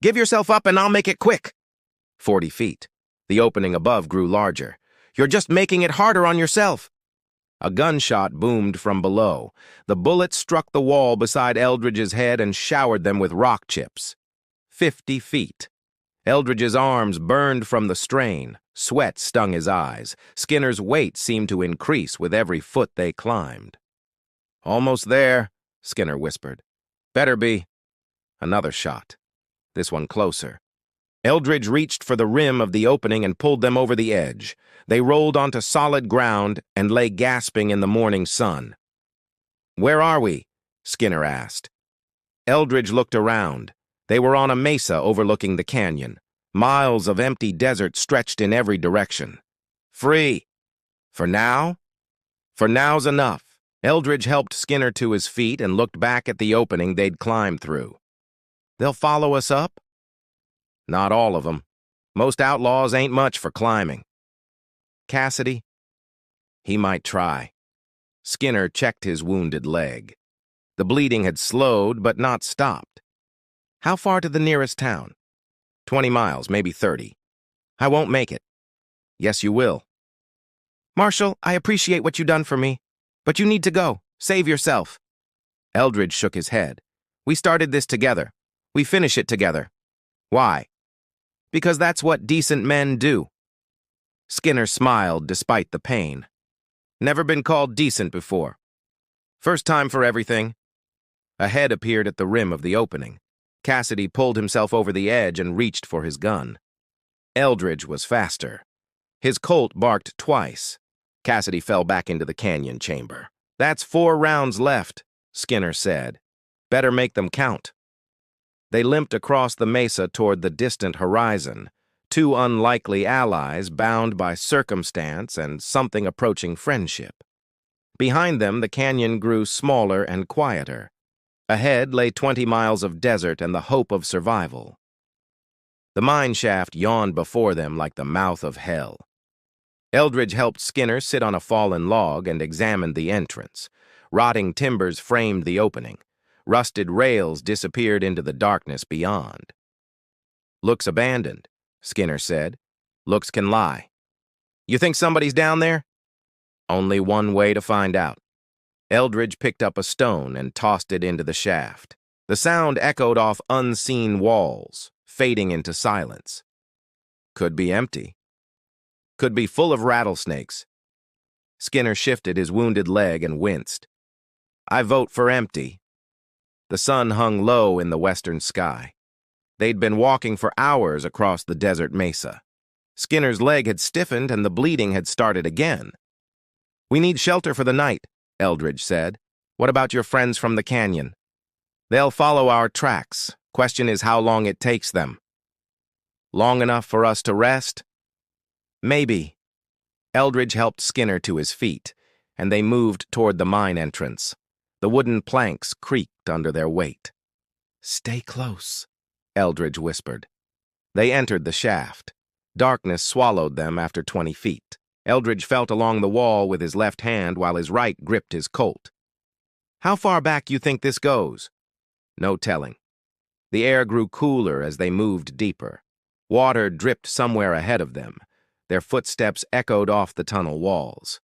Speaker 1: Give yourself up and I'll make it quick. 40 feet. The opening above grew larger. You're just making it harder on yourself. A gunshot boomed from below. The bullet struck the wall beside Eldridge's head and showered them with rock chips. 50 feet. Eldridge's arms burned from the strain. Sweat stung his eyes. Skinner's weight seemed to increase with every foot they climbed. Almost there, Skinner whispered. Better be. Another shot. This one closer. Eldridge reached for the rim of the opening and pulled them over the edge. They rolled onto solid ground and lay gasping in the morning sun. Where are we? Skinner asked. Eldridge looked around. They were on a mesa overlooking the canyon. Miles of empty desert stretched in every direction. Free. For now? For now's enough. Eldridge helped Skinner to his feet and looked back at the opening they'd climbed through. They'll follow us up? Not all of them. Most outlaws ain't much for climbing. Cassidy? He might try. Skinner checked his wounded leg. The bleeding had slowed, but not stopped. How far to the nearest town? 20 miles, maybe 30. I won't make it. Yes, you will. Marshal, I appreciate what you done for me, but you need to go. Save yourself. Eldridge shook his head. We started this together. We finish it together. Why? Because that's what decent men do. Skinner smiled despite the pain. Never been called decent before. First time for everything. A head appeared at the rim of the opening. Cassidy pulled himself over the edge and reached for his gun. Eldridge was faster. His colt barked twice. Cassidy fell back into the canyon chamber. That's 4 rounds left, Skinner said. Better make them count. They limped across the mesa toward the distant horizon, 2 unlikely allies bound by circumstance and something approaching friendship. Behind them, the canyon grew smaller and quieter. Ahead lay 20 miles of desert and the hope of survival. The mine shaft yawned before them like the mouth of hell. Eldridge helped Skinner sit on a fallen log and examined the entrance. Rotting timbers framed the opening. Rusted rails disappeared into the darkness beyond. Looks abandoned, Skinner said. Looks can lie. You think somebody's down there? Only one way to find out. Eldridge picked up a stone and tossed it into the shaft. The sound echoed off unseen walls, fading into silence. Could be empty. Could be full of rattlesnakes. Skinner shifted his wounded leg and winced. I vote for empty. The sun hung low in the western sky. They'd been walking for hours across the desert mesa. Skinner's leg had stiffened and the bleeding had started again. We need shelter for the night, Eldridge said. What about your friends from the canyon? They'll follow our tracks. Question is how long it takes them. Long enough for us to rest? Maybe. Eldridge helped Skinner to his feet, and they moved toward the mine entrance. The wooden planks creaked under their weight. Stay close, Eldridge whispered. They entered the shaft. Darkness swallowed them after 20 feet. Eldridge felt along the wall with his left hand while his right gripped his Colt. How far back you think this goes? No telling. The air grew cooler as they moved deeper. Water dripped somewhere ahead of them. Their footsteps echoed off the tunnel walls.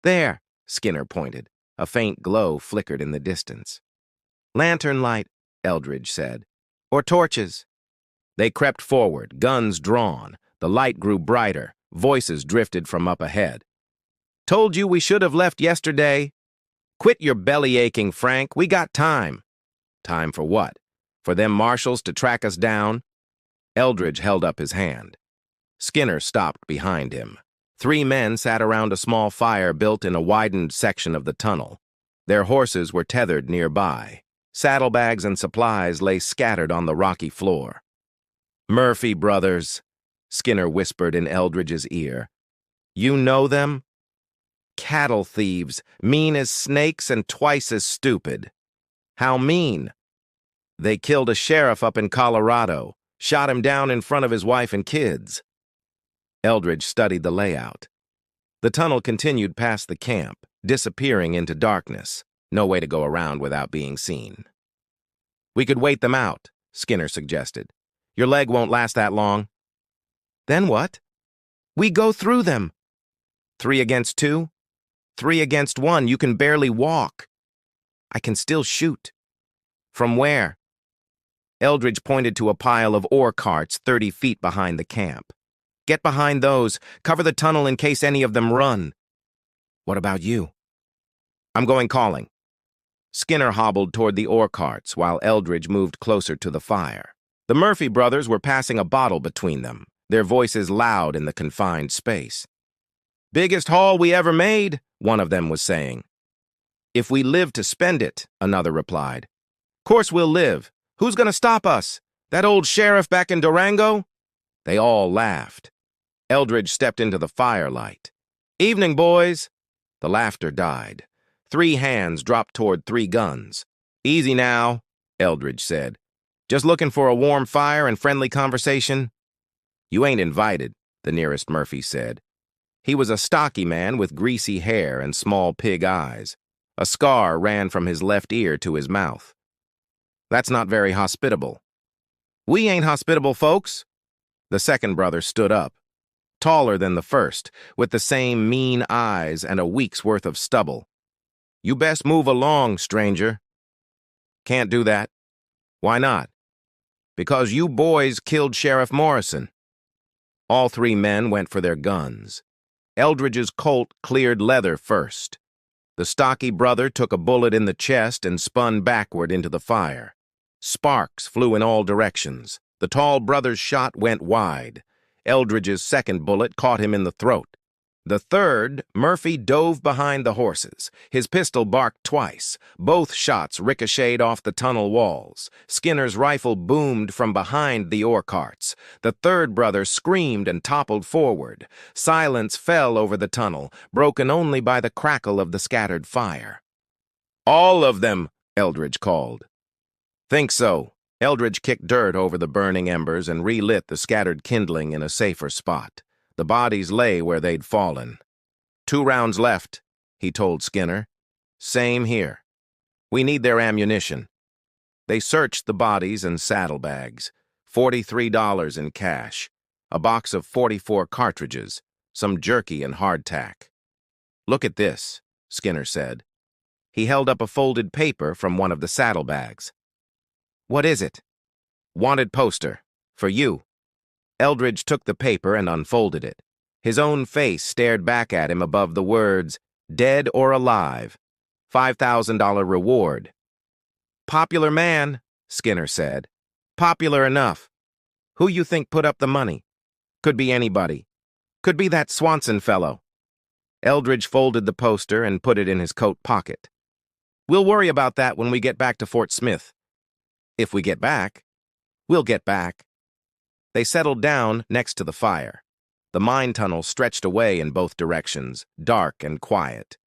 Speaker 1: There, Skinner pointed. A faint glow flickered in the distance. Lantern light, Eldridge said. Or torches. They crept forward, guns drawn. The light grew brighter. Voices drifted from up ahead. "Told you we should have left yesterday. Quit your belly aching, Frank. We got time." Time for what? For them marshals to track us down? Eldridge held up his hand. Skinner stopped behind him. 3 men sat around a small fire built in a widened section of the tunnel. Their horses were tethered nearby. Saddlebags and supplies lay scattered on the rocky floor. "Murphy brothers," Skinner whispered in Eldridge's ear. "You know them? Cattle thieves, mean as snakes and twice as stupid." "How mean?" "They killed a sheriff up in Colorado, shot him down in front of his wife and kids." Eldridge studied the layout. The tunnel continued past the camp, disappearing into darkness. No way to go around without being seen. "We could wait them out," Skinner suggested. "Your leg won't last that long." "Then what?" "We go through them." 3 against 2? 3 against 1, you can barely walk. "I can still shoot." "From where?" Eldridge pointed to a pile of ore carts 30 feet behind the camp. "Get behind those. Cover the tunnel in case any of them run." "What about you?" "I'm going calling." Skinner hobbled toward the ore carts while Eldridge moved closer to the fire. The Murphy brothers were passing a bottle between them, their voices loud in the confined space. "Biggest haul we ever made," one of them was saying. "If we live to spend it," another replied. "Course we'll live. Who's gonna stop us? That old sheriff back in Durango?" They all laughed. Eldridge stepped into the firelight. "Evening, boys." The laughter died. 3 hands dropped toward 3 guns. "Easy now," Eldridge said. "Just looking for a warm fire and friendly conversation?" "You ain't invited," the nearest Murphy said. He was a stocky man with greasy hair and small pig eyes. A scar ran from his left ear to his mouth. "That's not very hospitable." "We ain't hospitable, folks." The second brother stood up, taller than the first, with the same mean eyes and a week's worth of stubble. "You best move along, stranger." "Can't do that." "Why not?" "Because you boys killed Sheriff Morrison." All 3 men went for their guns. Eldridge's Colt cleared leather first. The stocky brother took a bullet in the chest and spun backward into the fire. Sparks flew in all directions. The tall brother's shot went wide. Eldridge's second bullet caught him in the throat. The third, Murphy dove behind the horses. His pistol barked twice. Both shots ricocheted off the tunnel walls. Skinner's rifle boomed from behind the ore carts. The third brother screamed and toppled forward. Silence fell over the tunnel, broken only by the crackle of the scattered fire. "All of them," Eldridge called. "Think so." Eldridge kicked dirt over the burning embers and relit the scattered kindling in a safer spot. The bodies lay where they'd fallen. 2 rounds left, he told Skinner. "Same here. We need their ammunition." They searched the bodies and saddlebags. $43 in cash. A box of 44 cartridges. Some jerky and hardtack. "Look at this," Skinner said. He held up a folded paper from one of the saddlebags. "What is it?" "Wanted poster. For you." Eldridge took the paper and unfolded it. His own face stared back at him above the words, "Dead or alive. $5,000 reward." "Popular man," Skinner said. "Popular enough. Who you think put up the money? Could be anybody. Could be that Swanson fellow." Eldridge folded the poster and put it in his coat pocket. "We'll worry about that when we get back to Fort Smith." "If we get back." "We'll get back." They settled down next to the fire. The mine tunnel stretched away in both directions, dark and quiet.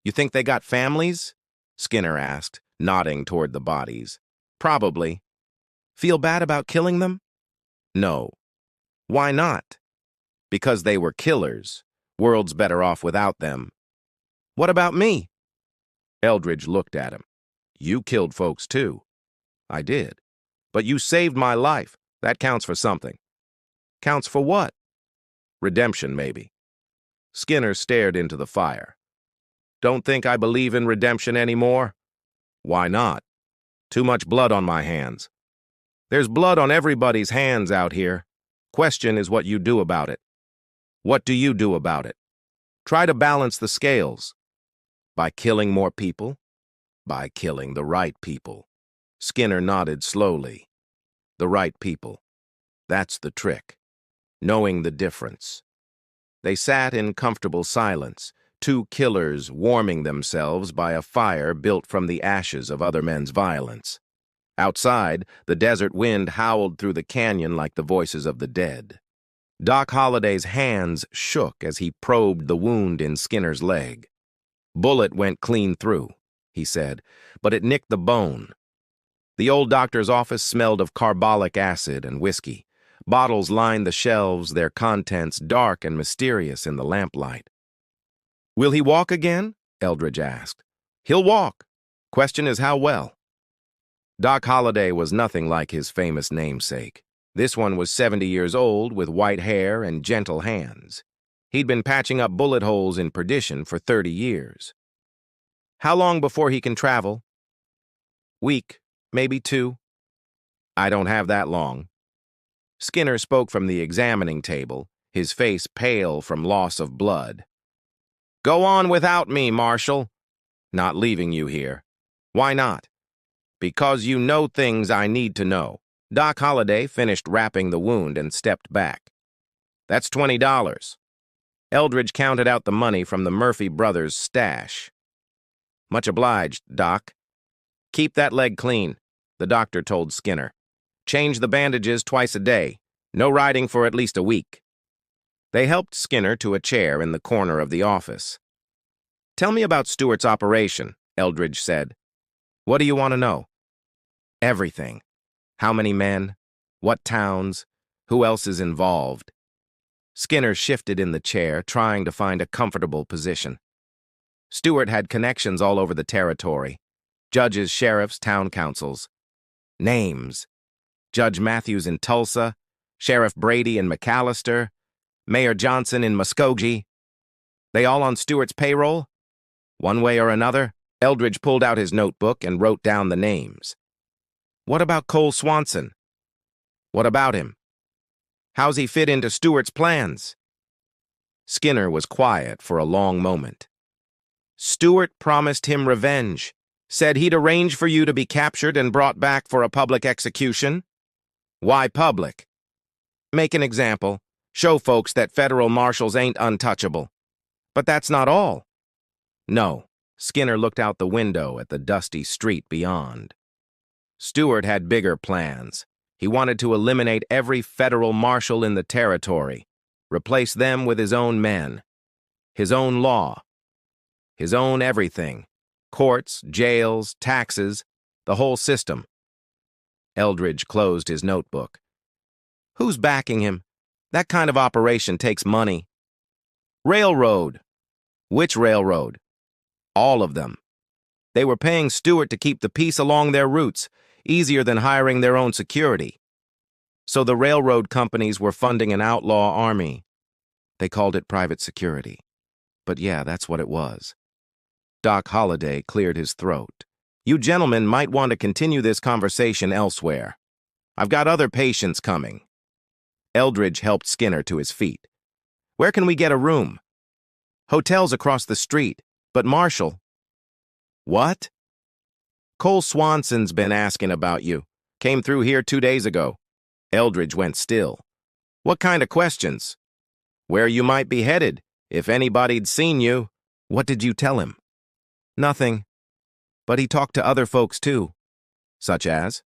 Speaker 1: "You think they got families?" Skinner asked, nodding toward the bodies. "Probably." "Feel bad about killing them?" "No." "Why not?" "Because they were killers. World's better off without them." "What about me?" Eldridge looked at him. "You killed folks too." "I did. But you saved my life. That counts for something." "Counts for what?" "Redemption, maybe." Skinner stared into the fire. "Don't think I believe in redemption anymore?" "Why not?" "Too much blood on my hands." There's blood on everybody's hands out here. Question is what you do about it. What do you do about it? Try to balance the scales. By killing more people? By killing the right people. Skinner nodded slowly. The right people. That's the trick. Knowing the difference. They sat in comfortable silence, two killers warming themselves by a fire built from the ashes of other men's violence. Outside, the desert wind howled through the canyon like the voices of the dead. Doc Holliday's hands shook as he probed the wound in Skinner's leg. Bullet went clean through, he said, but it nicked the bone. The old doctor's office smelled of carbolic acid and whiskey. Bottles lined the shelves, their contents dark and mysterious in the lamplight. Will he walk again? Eldridge asked. He'll walk. Question is how well. Doc Holliday was nothing like his famous namesake. This one was 70 years old with white hair and gentle hands. He'd been patching up bullet holes in perdition for 30 years. How long before he can travel? Week, maybe 2. I don't have that long. Skinner spoke from the examining table, his face pale from loss of blood. Go on without me, Marshal. Not leaving you here. Why not? Because you know things I need to know. Doc Holliday finished wrapping the wound and stepped back. That's $20. Eldridge counted out the money from the Murphy brothers' stash. Much obliged, Doc. Keep that leg clean, the doctor told Skinner. Change the bandages twice a day. No riding for at least a week. They helped Skinner to a chair in the corner of the office. Tell me about Stewart's operation, Eldridge said. What do you want to know? Everything. How many men? What towns? Who else is involved? Skinner shifted in the chair, trying to find a comfortable position. Stewart had connections all over the territory. Judges, sheriffs, town councils. Names. Judge Matthews in Tulsa, Sheriff Brady in McAllister, Mayor Johnson in Muskogee. They all on Stewart's payroll? One way or another, Eldridge pulled out his notebook and wrote down the names. What about Cole Swanson? What about him? How's he fit into Stewart's plans? Skinner was quiet for a long moment. Stewart promised him revenge, said he'd arrange for you to be captured and brought back for a public execution. Why public? Make an example. Show folks that federal marshals ain't untouchable. But that's not all. No. Skinner looked out the window at the dusty street beyond. Stewart had bigger plans. He wanted to eliminate every federal marshal in the territory, replace them with his own men, his own law, his own everything, courts, jails, taxes, the whole system. Eldridge closed his notebook. Who's backing him? That kind of operation takes money. Railroad. Which railroad? All of them. They were paying Stewart to keep the peace along their routes, easier than hiring their own security. So the railroad companies were funding an outlaw army. They called it private security. But yeah, that's what it was. Doc Holliday cleared his throat. You gentlemen might want to continue this conversation elsewhere. I've got other patients coming. Eldridge helped Skinner to his feet. Where can we get a room? Hotel's across the street, but Marshal. What? Cole Swanson's been asking about you. Came through here 2 days ago. Eldridge went still. What kind of questions? Where you might be headed, if anybody'd seen you. What did you tell him? Nothing. But he talked to other folks too. Such as?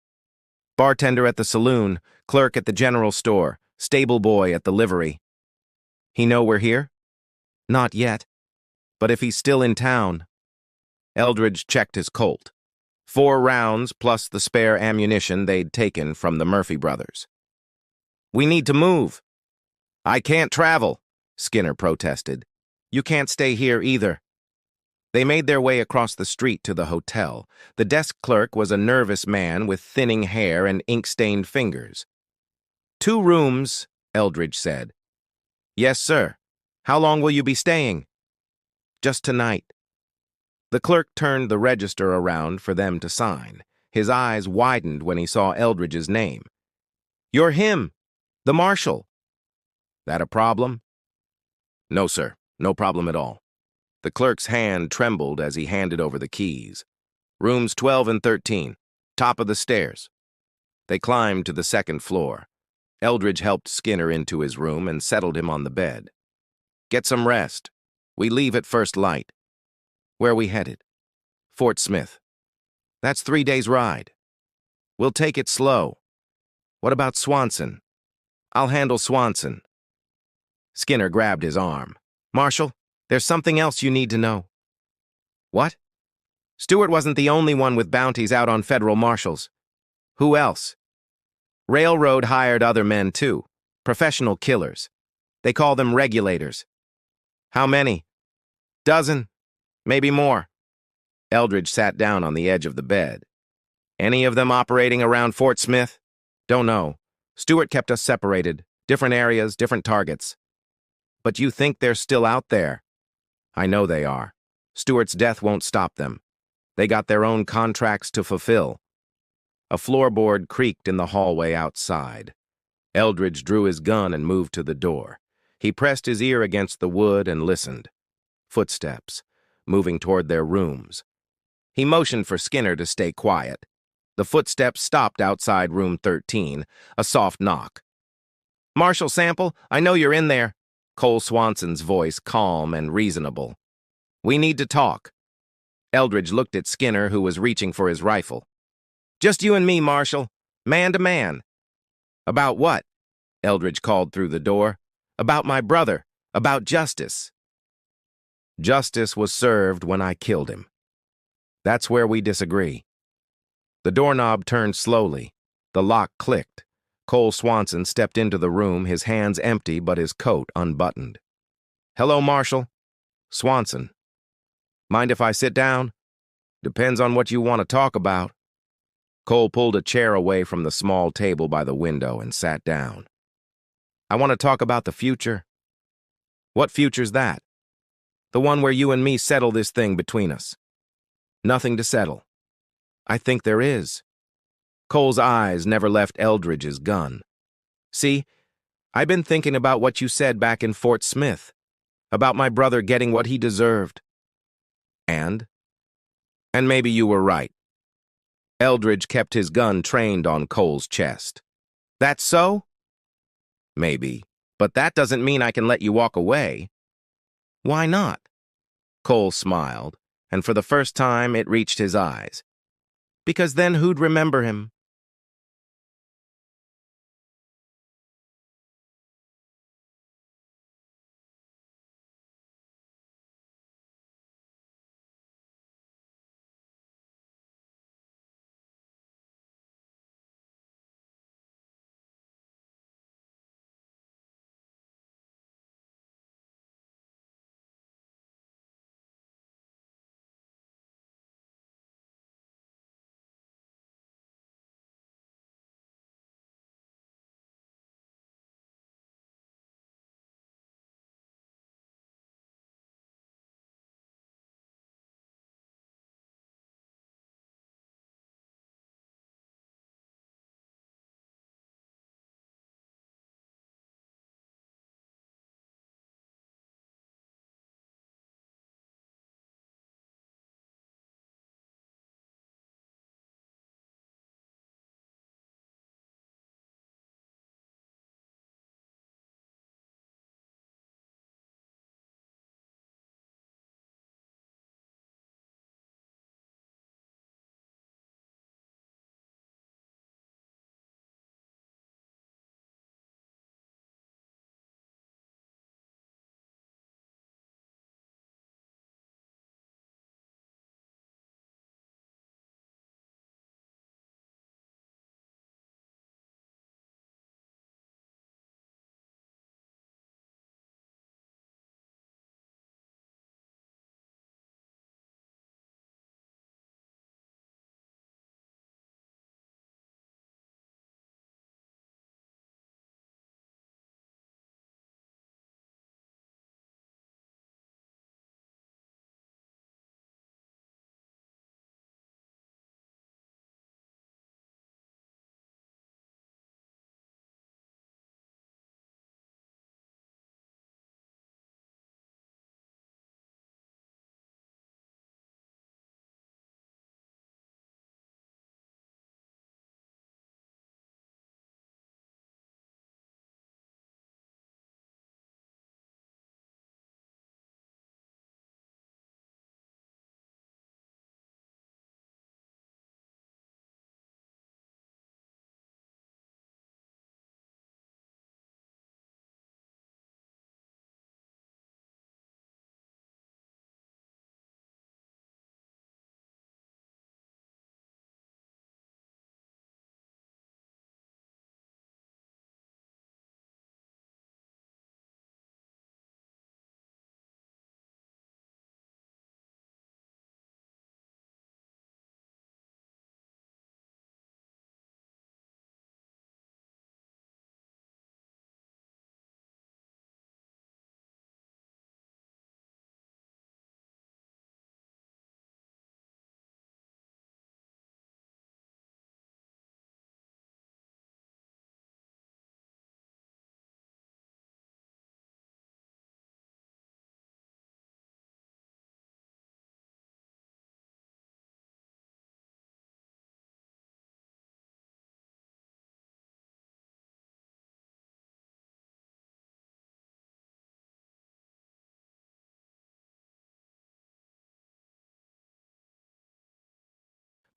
Speaker 1: Bartender at the saloon, clerk at the general store, stable boy at the livery. He know we're here? Not yet. But if he's still in town. Eldridge checked his Colt. 4 rounds plus the spare ammunition they'd taken from the Murphy brothers. We need to move. I can't travel, Skinner protested. You can't stay here either. They made their way across the street to the hotel. The desk clerk was a nervous man with thinning hair and ink-stained fingers. 2 rooms, Eldridge said. Yes, sir. How long will you be staying? Just tonight. The clerk turned the register around for them to sign. His eyes widened when he saw Eldridge's name. You're him, the marshal. That a problem? No, sir. No problem at all. The clerk's hand trembled as he handed over the keys. Rooms 12 and 13, top of the stairs. They climbed to the second floor. Eldridge helped Skinner into his room and settled him on the bed. Get some rest. We leave at first light. Where are we headed? Fort Smith. That's 3 days' ride. We'll take it slow. What about Swanson? I'll handle Swanson. Skinner grabbed his arm. Marshal, there's something else you need to know. What? Stewart wasn't the only one with bounties out on federal marshals. Who else? Railroad hired other men, too. Professional killers. They call them regulators. How many? Dozen. Maybe more. Eldridge sat down on the edge of the bed. Any of them operating around Fort Smith? Don't know. Stewart kept us separated. Different areas, different targets. But you think they're still out there? I know they are. Stewart's death won't stop them. They got their own contracts to fulfill. A floorboard creaked in the hallway outside. Eldridge drew his gun and moved to the door. He pressed his ear against the wood and listened. Footsteps, moving toward their rooms. He motioned for Skinner to stay quiet. The footsteps stopped outside room 13, a soft knock. Marshal Sample, I know you're in there. Cole Swanson's voice calm and reasonable. We need to talk. Eldridge looked at Skinner, who was reaching for his rifle. Just you and me, Marshal. Man to man. About what? Eldridge called through the door. About my brother. About justice. Justice was served when I killed him. That's where we disagree. The doorknob turned slowly. The lock clicked. Cole Swanson stepped into the room, his hands empty but his coat unbuttoned. Hello, Marshal. Swanson. Mind if I sit down? Depends on what you want to talk about. Cole pulled a chair away from the small table by the window and sat down. I want to talk about the future. What future's that? The one where you and me settle this thing between us. Nothing to settle. I think there is. Cole's eyes never left Eldridge's gun. See, I've been thinking about what you said back in Fort Smith, about my brother getting what he deserved. And? And maybe you were right. Eldridge kept his gun trained on Cole's chest. That's so? Maybe, but that doesn't mean I can let you walk away. Why not? Cole smiled, and for the first time it reached his eyes. Because then who'd remember him?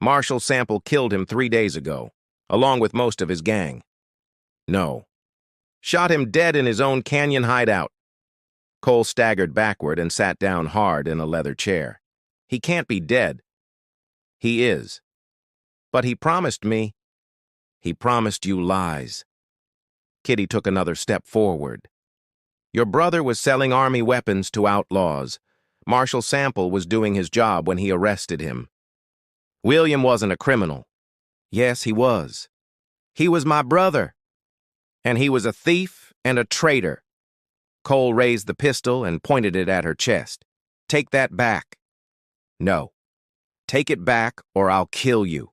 Speaker 1: Marshal Sample killed him 3 days ago, along with most of his gang. No. Shot him dead in his own canyon hideout. Cole staggered backward and sat down hard in a leather chair. He can't be dead. He is. But he promised me. He promised you lies. Kitty took another step forward. Your brother was selling army weapons to outlaws. Marshal Sample was doing his job when he arrested him. William wasn't a criminal. Yes, he was. He was my brother. And he was a thief and a traitor. Cole raised the pistol and pointed it at her chest. Take that back. No. Take it back or I'll kill you.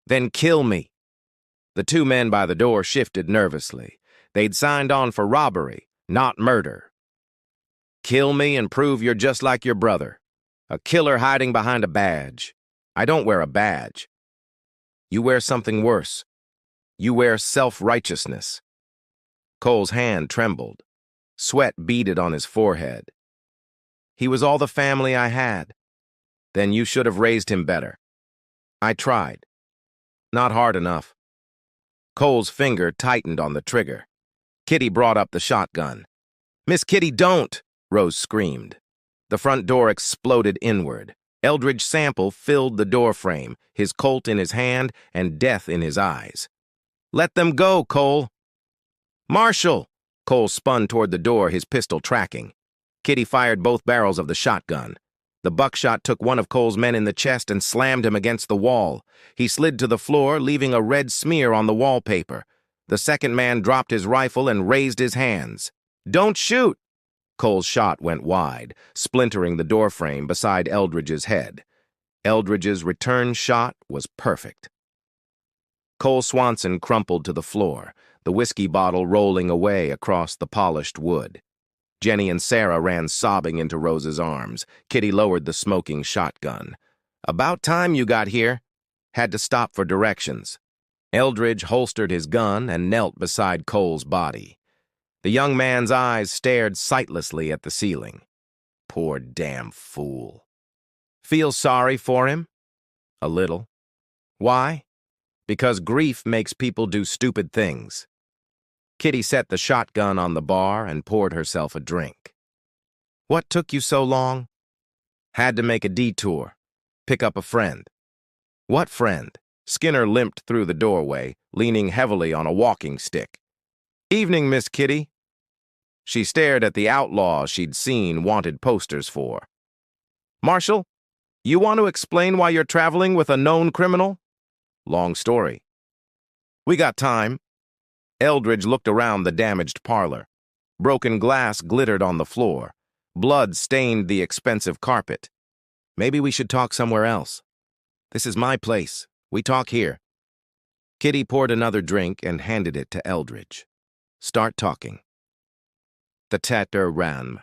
Speaker 1: Then kill me. The two men by the door shifted nervously. They'd signed on for robbery, not murder. Kill me and prove you're just like your brother. A killer hiding behind a badge. I don't wear a badge. You wear something worse. You wear self-righteousness. Cole's hand trembled. Sweat beaded on his forehead. He was all the family I had. Then you should have raised him better. I tried. Not hard enough. Cole's finger tightened on the trigger. Kitty brought up the shotgun. Miss Kitty, don't! Rose screamed. The front door exploded inward. Eldridge Sample filled the doorframe, his Colt in his hand and death in his eyes. Let them go, Cole! Marshal! Cole spun toward the door, his pistol tracking. Kitty fired both barrels of the shotgun. The buckshot took one of Cole's men in the chest and slammed him against the wall. He slid to the floor, leaving a red smear on the wallpaper. The second man dropped his rifle and raised his hands. Don't shoot! Cole's shot went wide, splintering the doorframe beside Eldridge's head. Eldridge's return shot was perfect. Cole Swanson crumpled to the floor, the whiskey bottle rolling away across the polished wood. Jenny and Sarah ran sobbing into Rose's arms. Kitty lowered the smoking shotgun. About time you got here. Had to stop for directions. Eldridge holstered his gun and knelt beside Cole's body. The young man's eyes stared sightlessly at the ceiling. Poor damn fool. Feel sorry for him? A little. Why? Because grief makes people do stupid things. Kitty set the shotgun on the bar and poured herself a drink. What took you so long? Had to make a detour. Pick up a friend. What friend? Skinner limped through the doorway, leaning heavily on a walking stick. Evening, Miss Kitty. She stared at the outlaw she'd seen wanted posters for. Marshal, you want to explain why you're traveling with a known criminal? Long story. We got time. Eldridge looked around the damaged parlor. Broken glass glittered on the floor. Blood stained the expensive carpet. Maybe we should talk somewhere else. This is my place. We talk here. Kitty poured another drink and handed it to Eldridge. Start talking. The tatter ran.